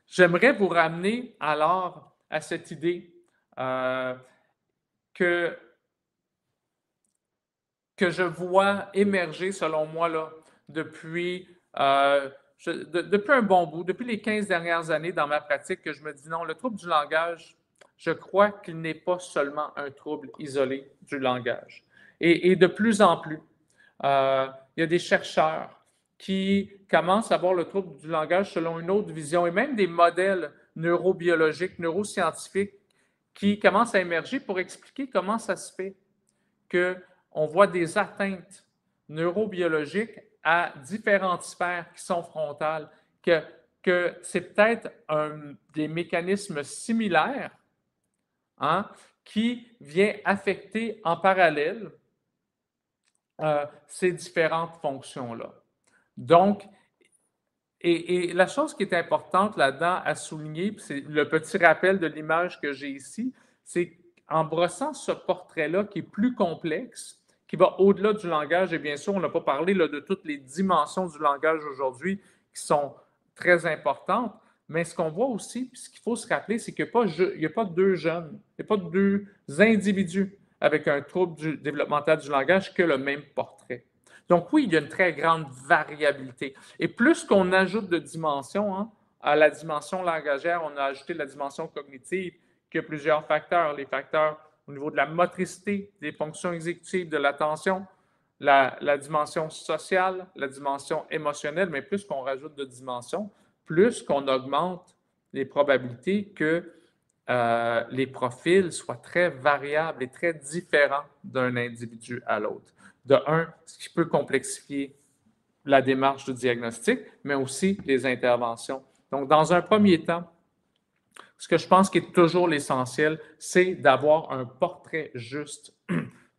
j'aimerais vous ramener alors à cette idée que je vois émerger, selon moi, là, depuis un bon bout, depuis les 15 dernières années dans ma pratique, que je me dis non, le trouble du langage, je crois qu'il n'est pas seulement un trouble isolé du langage. Et de plus en plus, il y a des chercheurs qui commencent à voir le trouble du langage selon une autre vision et même des modèles neurobiologiques, neuroscientifiques qui commencent à émerger pour expliquer comment ça se fait qu'on voit des atteintes neurobiologiques à différentes sphères qui sont frontales, que c'est peut-être des mécanismes similaires qui viennent affecter en parallèle ces différentes fonctions-là. Donc, Et la chose qui est importante là-dedans à souligner, c'est le petit rappel de l'image que j'ai ici, c'est en brossant ce portrait-là qui est plus complexe, qui va au-delà du langage, et bien sûr, on n'a pas parlé là, de toutes les dimensions du langage aujourd'hui qui sont très importantes, mais ce qu'on voit aussi, puis ce qu'il faut se rappeler, c'est qu'il n'y a pas deux jeunes, il n'y a pas deux individus avec un trouble développemental du langage que le même portrait. Donc oui, il y a une très grande variabilité. Et plus qu'on ajoute de dimensions, hein, à la dimension langagère, on a ajouté la dimension cognitive, qui a plusieurs facteurs. Les facteurs au niveau de la motricité, des fonctions exécutives, de l'attention, la dimension sociale, la dimension émotionnelle, mais plus qu'on rajoute de dimensions, plus qu'on augmente les probabilités que les profils soient très variables et très différents d'un individu à l'autre. De un, ce qui peut complexifier la démarche de diagnostic, mais aussi les interventions. Donc, dans un premier temps, ce que je pense qui est toujours l'essentiel, c'est d'avoir un portrait juste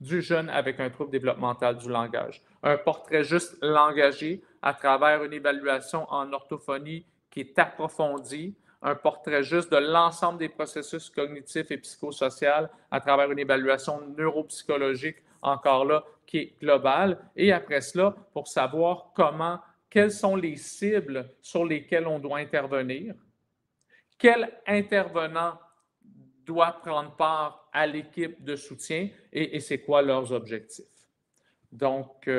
du jeune avec un trouble développemental du langage. Un portrait juste langagé à travers une évaluation en orthophonie qui est approfondie, un portrait juste de l'ensemble des processus cognitifs et psychosociaux à travers une évaluation neuropsychologique, encore là, qui est globale. Et après cela, pour savoir quelles sont les cibles sur lesquelles on doit intervenir, quel intervenant doit prendre part à l'équipe de soutien et c'est quoi leurs objectifs. Donc,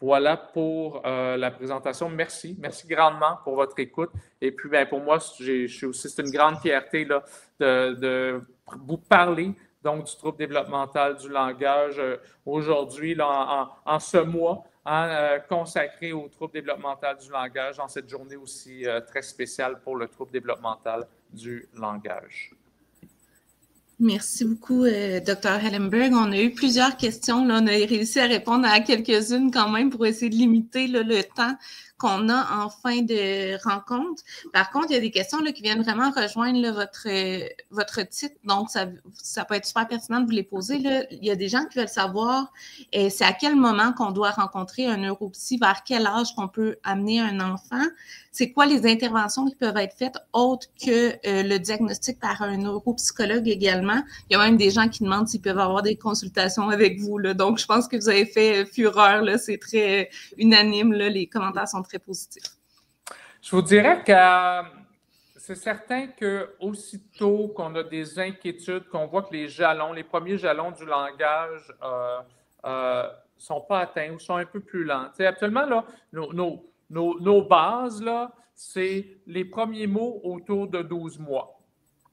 voilà pour la présentation. Merci. Merci grandement pour votre écoute. Et puis, bien, pour moi, c'est une grande fierté là, de vous parler donc, du trouble développemental du langage aujourd'hui, en ce mois, consacré au trouble développemental du langage, en cette journée aussi très spéciale pour le trouble développemental du langage. Merci beaucoup, Dr. Hellenberg. On a eu plusieurs questions. Là, on a réussi à répondre à quelques-unes quand même pour essayer de limiter là, le temps qu'on a en fin de rencontre. Par contre, il y a des questions là, qui viennent vraiment rejoindre là, votre titre. Donc, ça peut être super pertinent de vous les poser. Là. Il y a des gens qui veulent savoir c'est à quel moment qu'on doit rencontrer un neuropsy, vers quel âge qu'on peut amener un enfant. C'est quoi les interventions qui peuvent être faites autres que le diagnostic par un neuropsychologue également. Il y a même des gens qui demandent s'ils peuvent avoir des consultations avec vous. Là. Donc, je pense que vous avez fait fureur. Là. C'est très unanime. Là. Les commentaires sont très positifs. Je vous dirais que c'est certain qu'aussitôt qu'on a des inquiétudes, qu'on voit que les premiers jalons du langage ne sont pas atteints ou sont un peu plus lents. T'sais, actuellement, là, nos bases, là, c'est les premiers mots autour de 12 mois.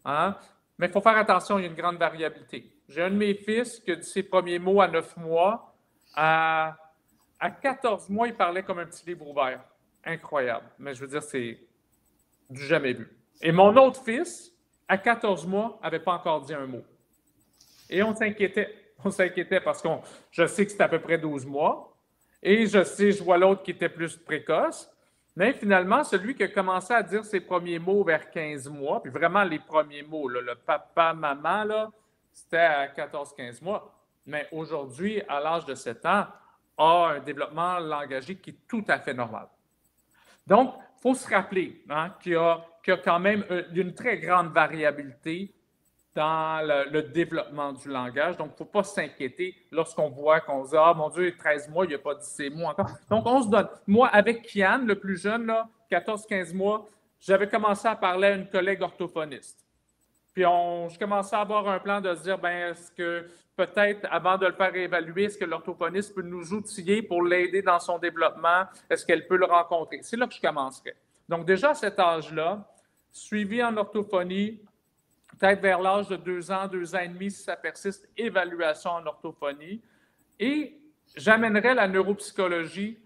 Hein? Mais il faut faire attention, il y a une grande variabilité. J'ai un de mes fils qui a dit ses premiers mots à 9 mois. À 14 mois, il parlait comme un petit livre ouvert. Incroyable. Mais je veux dire, c'est du jamais vu. Et mon autre fils, à 14 mois, n'avait pas encore dit un mot. Et on s'inquiétait. On s'inquiétait parce que je sais que c'est à peu près 12 mois. Et je vois l'autre qui était plus précoce. Mais finalement, celui qui a commencé à dire ses premiers mots vers 15 mois, puis vraiment les premiers mots, là, le papa, maman, là, c'était à 14-15 mois. Mais aujourd'hui, à l'âge de 7 ans, a un développement langagier qui est tout à fait normal. Donc, il faut se rappeler qu'il y a quand même une très grande variabilité dans le développement du langage. Donc, il ne faut pas s'inquiéter lorsqu'on voit qu'on se dit « Ah, mon Dieu, 13 mois, il n'a pas dit ces mots encore. » Donc, on se donne. Moi, avec Kian, le plus jeune, 14-15 mois, j'avais commencé à parler à une collègue orthophoniste. Puis, je commençais à avoir un plan de se dire « Bien, est-ce que peut-être, avant de le faire évaluer, est-ce que l'orthophoniste peut nous outiller pour l'aider dans son développement? Est-ce qu'elle peut le rencontrer? » C'est là que je commencerai. Donc, déjà à cet âge-là, suivi en orthophonie, peut-être vers l'âge de 2 ans, 2 ans et demi, si ça persiste, évaluation en orthophonie. Et j'amènerai la neuropsychologie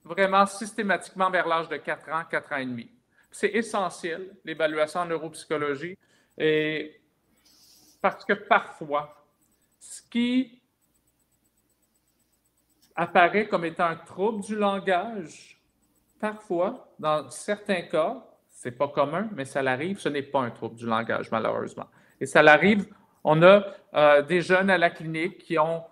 vraiment systématiquement vers l'âge de 4 ans, 4 ans et demi. C'est essentiel, l'évaluation en neuropsychologie, et parce que parfois, ce qui apparaît comme étant un trouble du langage, parfois, dans certains cas, c'est pas commun, mais ça l'arrive, ce n'est pas un trouble du langage, malheureusement. Et ça l'arrive, on a des jeunes à la clinique qui ont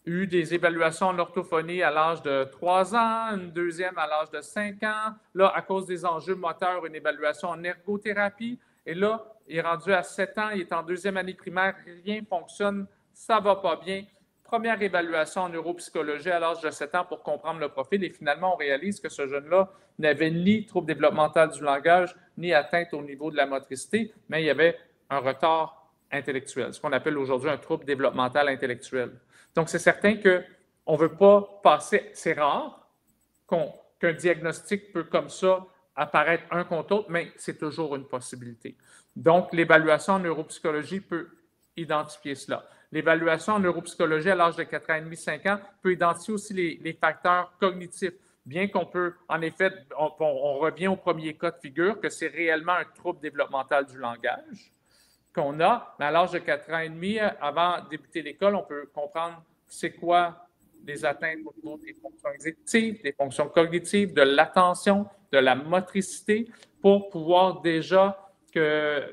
eu des évaluations en orthophonie à l'âge de 3 ans, une deuxième à l'âge de 5 ans. Là, à cause des enjeux moteurs, une évaluation en ergothérapie. Et là, il est rendu à 7 ans, il est en deuxième année primaire, rien ne fonctionne, ça ne va pas bien. Première évaluation en neuropsychologie à l'âge de 7 ans pour comprendre le profil. Et finalement, on réalise que ce jeune-là n'avait ni trouble développemental du langage, ni atteinte au niveau de la motricité, mais il y avait un retard intellectuel, ce qu'on appelle aujourd'hui un trouble développemental intellectuel. Donc, c'est certain qu'on ne veut pas passer, c'est rare qu'un diagnostic peut comme ça apparaître un contre l'autre, mais c'est toujours une possibilité. Donc, l'évaluation en neuropsychologie peut identifier cela. L'évaluation en neuropsychologie à l'âge de 4 ans et demi, 5 ans peut identifier aussi les facteurs cognitifs. Bien qu'on peut, en effet, on revient au premier cas de figure, que c'est réellement un trouble développemental du langage qu'on a, mais à l'âge de 4 ans et demi, avant de débuter l'école, on peut comprendre c'est quoi les atteintes au niveau des fonctions exécutives, des fonctions cognitives, de l'attention, de la motricité, pour pouvoir déjà que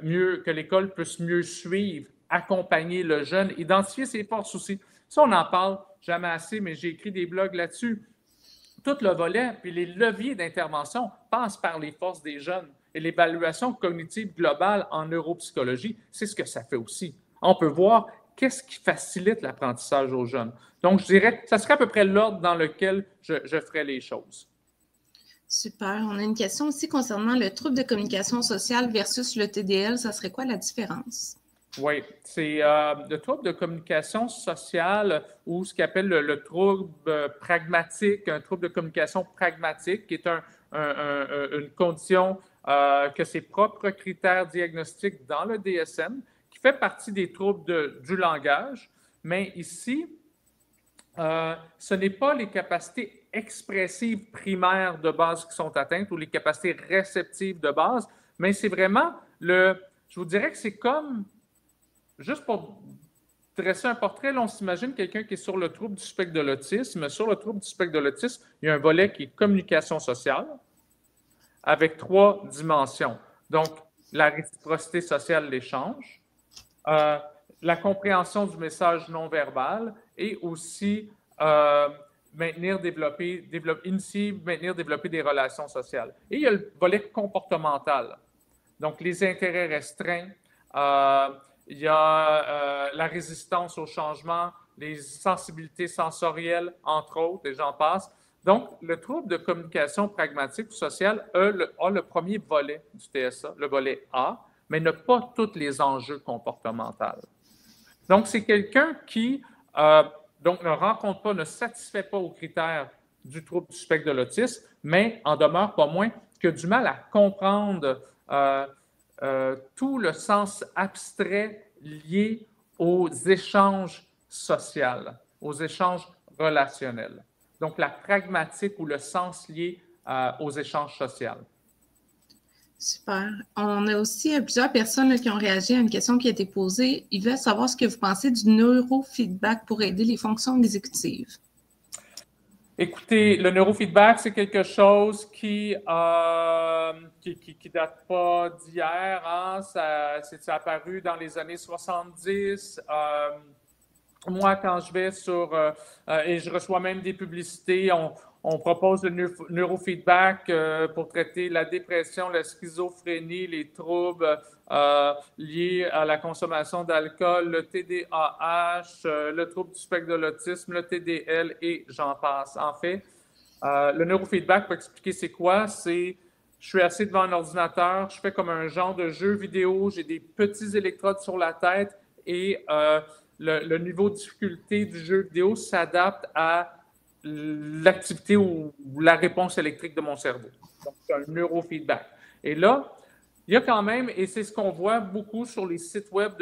l'école puisse mieux suivre, accompagner le jeune, identifier ses forces aussi. Ça, on n'en parle jamais assez, mais j'ai écrit des blogs là-dessus. Tout le volet, puis les leviers d'intervention passent par les forces des jeunes. Et l'évaluation cognitive globale en neuropsychologie, c'est ce que ça fait aussi. On peut voir qu'est-ce qui facilite l'apprentissage aux jeunes. Donc, je dirais que ça serait à peu près l'ordre dans lequel je ferais les choses. Super. On a une question aussi concernant le trouble de communication sociale versus le TDL. Ça serait quoi la différence? Oui, c'est le trouble de communication sociale ou ce qu'on appelle le trouble pragmatique, un trouble de communication pragmatique, qui est une condition que ses propres critères diagnostiques dans le DSM, qui fait partie des troubles du langage, mais ici, ce n'est pas les capacités expressives primaires de base qui sont atteintes ou les capacités réceptives de base, mais c'est vraiment je vous dirais que c'est comme, juste pour dresser un portrait, là, on s'imagine quelqu'un qui est sur le trouble du spectre de l'autisme. Sur le trouble du spectre de l'autisme, il y a un volet qui est communication sociale avec 3 dimensions. Donc, la réciprocité sociale, l'échange, la compréhension du message non verbal et aussi maintenir, développer des relations sociales. Et il y a le volet comportemental. Donc, les intérêts restreints, il y a la résistance au changement, les sensibilités sensorielles, entre autres, et j'en passe. Donc, le trouble de communication pragmatique ou sociale a le premier volet du TSA, le volet A, mais n'a pas tous les enjeux comportementaux. Donc, c'est quelqu'un qui ne satisfait pas aux critères du trouble du spectre de l'autisme, mais en demeure pas moins que du mal à comprendre tout le sens abstrait lié aux échanges sociaux, aux échanges relationnels. Donc, la pragmatique ou le sens lié aux échanges sociaux. Super. On a aussi plusieurs personnes là, qui ont réagi à une question qui a été posée. Ils veulent savoir ce que vous pensez du neurofeedback pour aider les fonctions exécutives. Écoutez, le neurofeedback, c'est quelque chose qui date pas d'hier. Hein? C'est apparu dans les années 70. Moi, quand je vais et je reçois même des publicités, on propose le neurofeedback pour traiter la dépression, la schizophrénie, les troubles liés à la consommation d'alcool, le TDAH, le trouble du spectre de l'autisme, le TDL et j'en passe. En fait, le neurofeedback, pour expliquer c'est quoi, je suis assis devant un ordinateur, je fais comme un genre de jeu vidéo, j'ai des petits électrodes sur la tête et le niveau de difficulté du jeu vidéo s'adapte à l'activité ou la réponse électrique de mon cerveau. Donc, c'est un neurofeedback. Et là, il y a quand même, et c'est ce qu'on voit beaucoup sur les sites web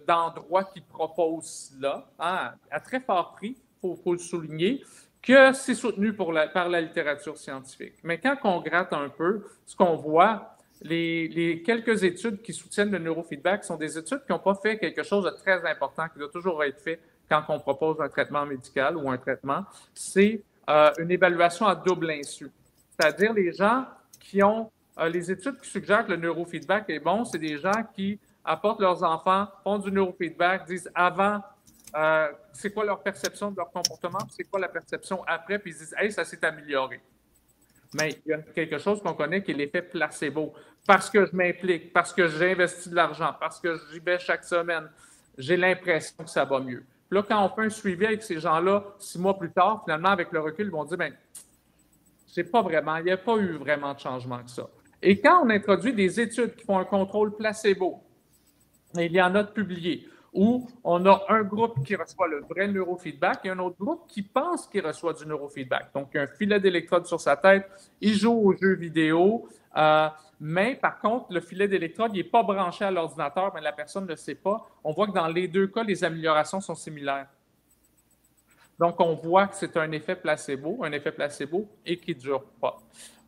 d'endroits qui proposent cela, hein, à très fort prix, il faut le souligner, que c'est soutenu par la littérature scientifique. Mais quand on gratte un peu, ce qu'on voit, les quelques études qui soutiennent le neurofeedback sont des études qui n'ont pas fait quelque chose de très important, qui doit toujours être fait quand on propose un traitement médical ou un traitement, c'est une évaluation à double insu. C'est-à-dire les gens qui ont les études qui suggèrent que le neurofeedback est bon, c'est des gens qui apportent leurs enfants, font du neurofeedback, disent avant c'est quoi leur perception de leur comportement, c'est quoi la perception après, puis ils disent « Hey, ça s'est amélioré ». Mais il y a quelque chose qu'on connaît qui est l'effet placebo. Parce que je m'implique, parce que j'investis de l'argent, parce que j'y vais chaque semaine, j'ai l'impression que ça va mieux. Puis là, quand on fait un suivi avec ces gens-là, 6 mois plus tard, finalement, avec le recul, ils vont dire « Bien, c'est pas vraiment, il n'y a pas eu vraiment de changement que ça ». Et quand on introduit des études qui font un contrôle placebo, et il y en a de publiés, où on a un groupe qui reçoit le vrai neurofeedback et un autre groupe qui pense qu'il reçoit du neurofeedback. Donc, il y a un filet d'électrode sur sa tête, il joue aux jeux vidéo, mais par contre, le filet d'électrode, il n'est pas branché à l'ordinateur, mais la personne ne le sait pas. On voit que dans les deux cas, les améliorations sont similaires. Donc, on voit que c'est un effet placebo et qui ne dure pas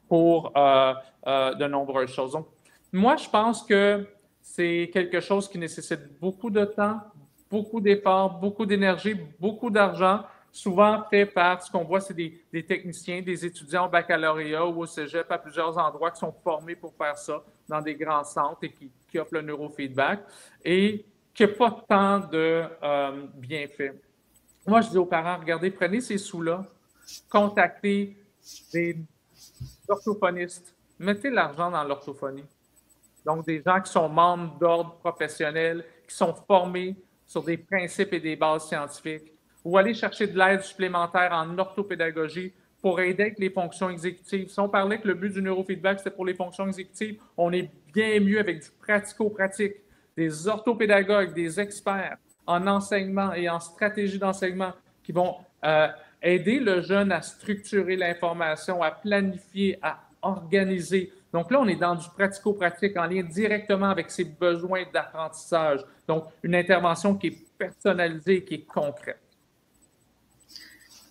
pour de nombreuses choses. Donc, moi, je pense que c'est quelque chose qui nécessite beaucoup de temps, beaucoup d'efforts, beaucoup d'énergie, beaucoup d'argent, souvent fait par ce qu'on voit, c'est des techniciens, des étudiants au baccalauréat ou au cégep à plusieurs endroits qui sont formés pour faire ça dans des grands centres et qui offrent le neurofeedback et qui n'ont pas tant de bienfaits. Moi, je dis aux parents, regardez, prenez ces sous-là, contactez des orthophonistes, mettez l'argent dans l'orthophonie. Donc, des gens qui sont membres d'ordre professionnel, qui sont formés sur des principes et des bases scientifiques, ou aller chercher de l'aide supplémentaire en orthopédagogie pour aider avec les fonctions exécutives. Si on parlait que le but du neurofeedback, c'était pour les fonctions exécutives, on est bien mieux avec du pratico-pratique, des orthopédagogues, des experts en enseignement et en stratégie d'enseignement qui vont aider le jeune à structurer l'information, à planifier, à organiser. Donc là, on est dans du pratico-pratique en lien directement avec ses besoins d'apprentissage. Donc, une intervention qui est personnalisée, qui est concrète.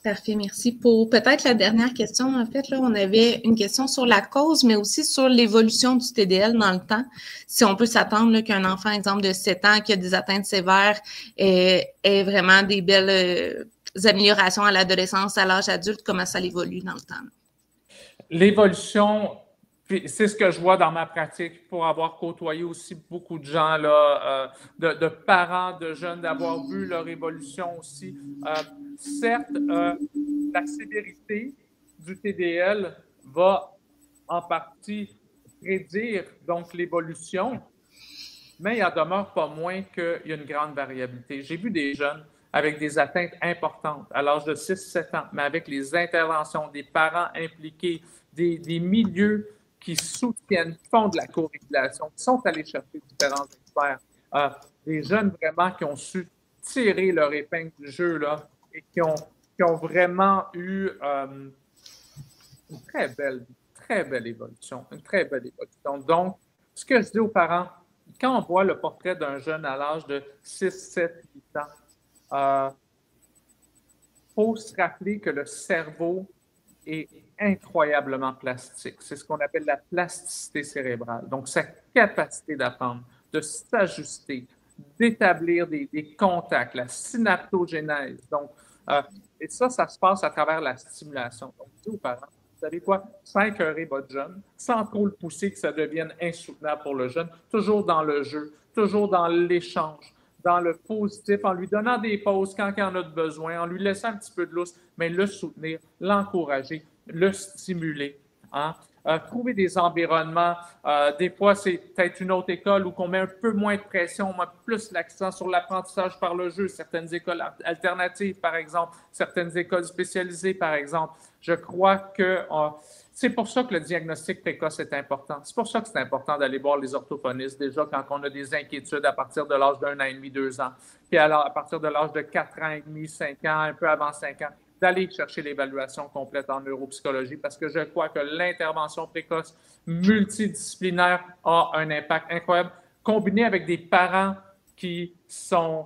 Parfait, merci. Pour peut-être la dernière question, en fait, là, on avait une question sur la cause, mais aussi sur l'évolution du TDL dans le temps. Si on peut s'attendre qu'un enfant, exemple, de 7 ans qui a des atteintes sévères ait vraiment des belles améliorations à l'adolescence, à l'âge adulte, comment ça évolue dans le temps? L'évolution, c'est ce que je vois dans ma pratique pour avoir côtoyé aussi beaucoup de gens, là, de parents, de jeunes, d'avoir vu leur évolution aussi. Certes, la sévérité du TDL va en partie prédire donc l'évolution, mais il en demeure pas moins qu'il y a une grande variabilité. J'ai vu des jeunes avec des atteintes importantes à l'âge de 6-7 ans, mais avec les interventions des parents impliqués, des milieux qui soutiennent, qui font de la co-régulation, qui sont allés chercher différents experts, des jeunes vraiment qui ont su tirer leur épingle du jeu là, et qui ont vraiment eu une très belle évolution, une très belle évolution. Donc, ce que je dis aux parents, quand on voit le portrait d'un jeune à l'âge de 6, 7, 8 ans, faut se rappeler que le cerveau est incroyablement plastique. C'est ce qu'on appelle la plasticité cérébrale. Donc, sa capacité d'apprendre, de s'ajuster, d'établir des contacts, la synaptogénèse. Donc, et ça se passe à travers la stimulation. Donc, je dis aux parents, vous savez quoi? Sans écœurer votre jeune, sans trop le pousser que ça devienne insoutenable pour le jeune, toujours dans le jeu, toujours dans l'échange, dans le positif, en lui donnant des pauses quand il en a besoin, en lui laissant un petit peu de lousse, mais le soutenir, l'encourager, le stimuler. Hein? Trouver des environnements. Des fois, c'est peut-être une autre école où on met un peu moins de pression, on met plus l'accent sur l'apprentissage par le jeu. Certaines écoles alternatives, par exemple, certaines écoles spécialisées, par exemple. Je crois que c'est pour ça que le diagnostic précoce est important. C'est pour ça que c'est important d'aller voir les orthophonistes déjà quand on a des inquiétudes à partir de l'âge d'1 an et demi, 2 ans. Puis alors, à partir de l'âge de 4 ans et demi, 5 ans, un peu avant 5 ans, d'aller chercher l'évaluation complète en neuropsychologie parce que je crois que l'intervention précoce multidisciplinaire a un impact incroyable, combiné avec des parents qui sont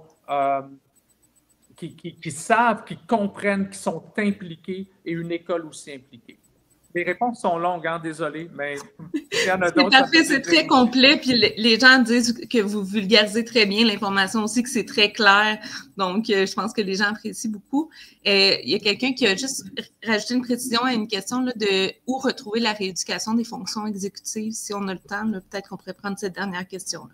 qui savent, qui comprennent, qui sont impliqués et une école aussi impliquée. Les réponses sont longues, hein, désolé, mais il y en a d'autres. C'est parfait, c'est très complet, puis les gens disent que vous vulgarisez très bien l'information aussi, que c'est très clair, donc je pense que les gens apprécient beaucoup. Il y a quelqu'un qui a juste rajouté une précision à une question là, de où retrouver la rééducation des fonctions exécutives, si on a le temps, peut-être qu'on pourrait prendre cette dernière question-là.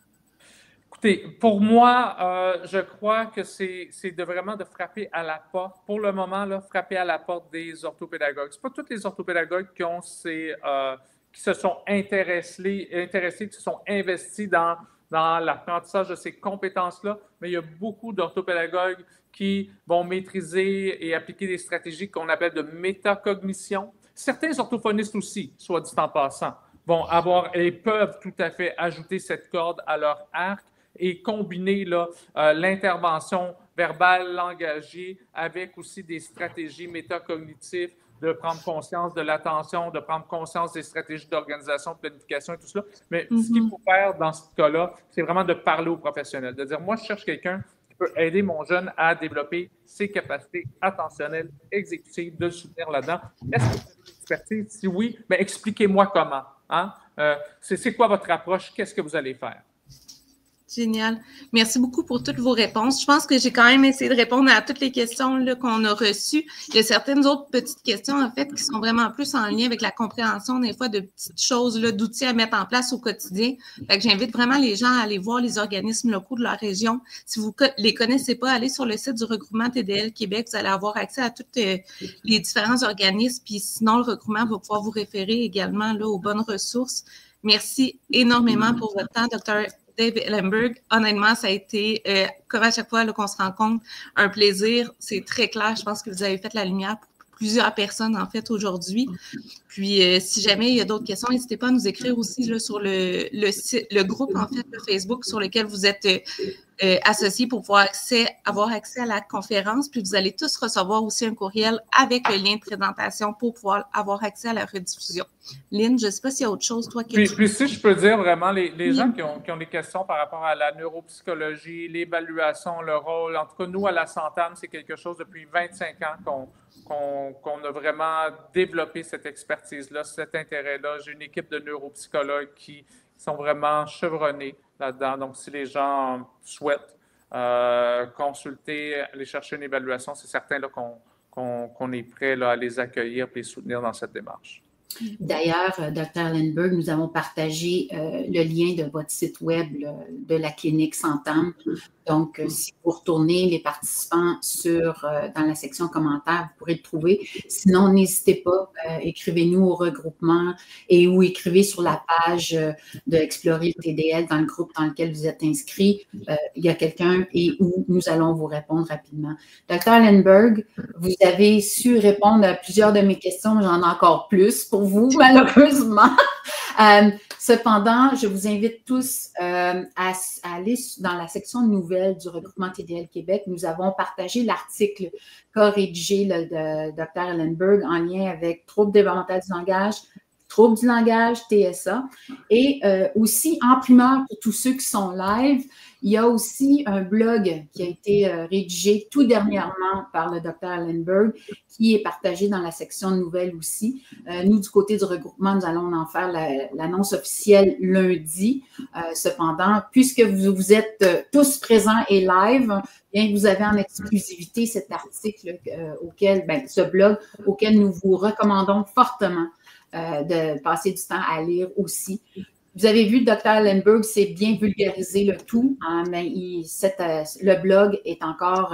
Écoutez, pour moi, je crois que c'est vraiment de frapper à la porte. Pour le moment, là, frapper à la porte des orthopédagogues. Ce pas tous les orthopédagogues qui se sont intéressés, qui se sont investis dans l'apprentissage de ces compétences-là, mais il y a beaucoup d'orthopédagogues qui vont maîtriser et appliquer des stratégies qu'on appelle de métacognition. Certains orthophonistes aussi, soit dit en passant, vont avoir et peuvent tout à fait ajouter cette corde à leur arc et combiner l'intervention verbale, langagier, avec aussi des stratégies métacognitives, de prendre conscience de l'attention, de prendre conscience des stratégies d'organisation, de planification et tout cela. Mais ce qu'il faut faire dans ce cas-là, c'est vraiment de parler aux professionnels, de dire, moi, je cherche quelqu'un qui peut aider mon jeune à développer ses capacités attentionnelles, exécutives, de le soutenir là-dedans. Est-ce que vous avez une expertise? Si oui, mais expliquez-moi comment. Hein? C'est quoi votre approche? Qu'est-ce que vous allez faire? Génial. Merci beaucoup pour toutes vos réponses. Je pense que j'ai quand même essayé de répondre à toutes les questions qu'on a reçues. Il y a certaines autres petites questions, en fait, qui sont vraiment plus en lien avec la compréhension, des fois, de petites choses, d'outils à mettre en place au quotidien. Fait que j'invite vraiment les gens à aller voir les organismes locaux de leur région. Si vous ne les connaissez pas, allez sur le site du regroupement TDL Québec. Vous allez avoir accès à tous les différents organismes. Puis sinon, le regroupement va pouvoir vous référer également aux bonnes ressources. Merci énormément pour votre temps, Dr. Dave Ellenberg. Honnêtement, ça a été, comme à chaque fois qu'on se rencontre, un plaisir. C'est très clair. Je pense que vous avez fait la lumière pour plusieurs personnes, en fait, aujourd'hui. Puis, si jamais il y a d'autres questions, n'hésitez pas à nous écrire aussi sur le groupe, en fait, de Facebook sur lequel vous êtes associés pour pouvoir avoir accès à la conférence. Puis, vous allez tous recevoir aussi un courriel avec le lien de présentation pour pouvoir avoir accès à la rediffusion. Lynn, je ne sais pas s'il y a autre chose, toi. Puis si je peux dire vraiment, les gens qui ont des questions par rapport à la neuropsychologie, l'évaluation, le rôle, en tout cas, nous, à la Santam, c'est quelque chose depuis 25 ans qu'on a vraiment développé cette expertise-là, cet intérêt-là. J'ai une équipe de neuropsychologues qui sont vraiment chevronnés là-dedans. Donc, si les gens souhaitent consulter, aller chercher une évaluation, c'est certain qu'on est prêt à les accueillir et les soutenir dans cette démarche. D'ailleurs, Dr. Ellenberg, nous avons partagé le lien de votre site web de la clinique Santam. Donc, si vous retournez les participants dans la section commentaires, vous pourrez le trouver. Sinon, n'hésitez pas, écrivez-nous au regroupement ou écrivez sur la page de Explorer le TDL dans le groupe dans lequel vous êtes inscrit. Il y a quelqu'un où nous allons vous répondre rapidement. Dr. Ellenberg, vous avez su répondre à plusieurs de mes questions, j'en ai encore plus pour vous, malheureusement. Cependant, je vous invite tous à aller dans la section nouvelles du regroupement TDL Québec. Nous avons partagé l'article qu'a rédigé le Dr. Ellenberg en lien avec troubles développementaux du langage, troubles du langage, TSA. Et aussi, en primeur pour tous ceux qui sont live, il y a aussi un blog qui a été rédigé tout dernièrement par le Dr. Ellenberg qui est partagé dans la section nouvelles aussi. Nous, du côté du regroupement, nous allons en faire l'annonce officielle lundi. Cependant, puisque vous êtes tous présents et live, bien, vous avez en exclusivité cet article ce blog auquel nous vous recommandons fortement de passer du temps à lire aussi. Vous avez vu, Dr. Ellenberg s'est bien vulgarisé le tout, hein, mais le blog est encore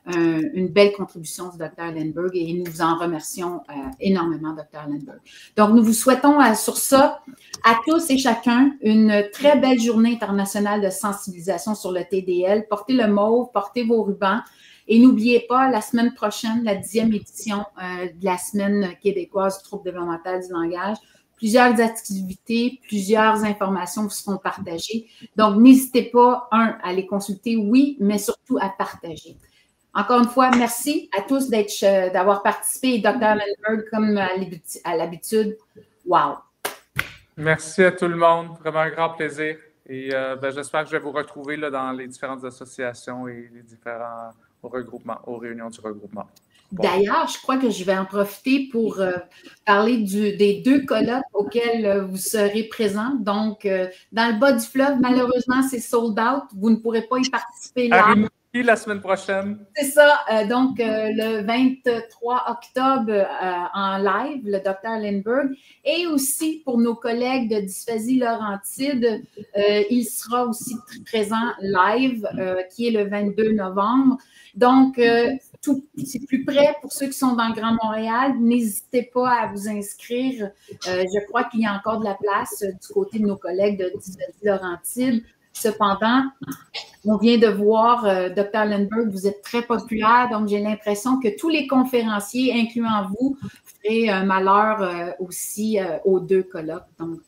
une belle contribution du Dr. Ellenberg et nous vous en remercions énormément, Dr. Ellenberg. Donc, nous vous souhaitons sur ça, à tous et chacun, une très belle journée internationale de sensibilisation sur le TDL. Portez le mauve, portez vos rubans. Et n'oubliez pas, la semaine prochaine, la 10e édition de la Semaine québécoise du trouble développemental du langage, plusieurs activités, plusieurs informations vous seront partagées. Donc, n'hésitez pas, à les consulter, oui, mais surtout à partager. Encore une fois, merci à tous d'avoir participé. Et Dr. Ellenberg, comme à l'habitude, wow! Merci à tout le monde. Vraiment un grand plaisir. Et j'espère que je vais vous retrouver dans les différentes associations et les différents regroupements, aux réunions du regroupement. Bon. D'ailleurs, je crois que je vais en profiter pour parler des 2 colloques auxquels vous serez présents. Donc, dans le bas du fleuve, malheureusement, c'est sold out. Vous ne pourrez pas y participer là. la semaine prochaine. C'est ça. Donc, le 23 octobre en live, le Dr. Lindbergh. Et aussi, pour nos collègues de Dysphasie Laurentide, il sera aussi présent live, qui est le 22 novembre. Donc, c'est plus près pour ceux qui sont dans le Grand Montréal. N'hésitez pas à vous inscrire. Je crois qu'il y a encore de la place du côté de nos collègues de Dysphasie Laurentide. Cependant, on vient de voir, Dr. Lindbergh, vous êtes très populaire, donc j'ai l'impression que tous les conférenciers, incluant vous, feraient un malheur aussi aux 2 colloques. Donc,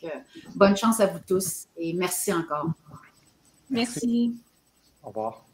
bonne chance à vous tous et merci encore. Merci. Au revoir.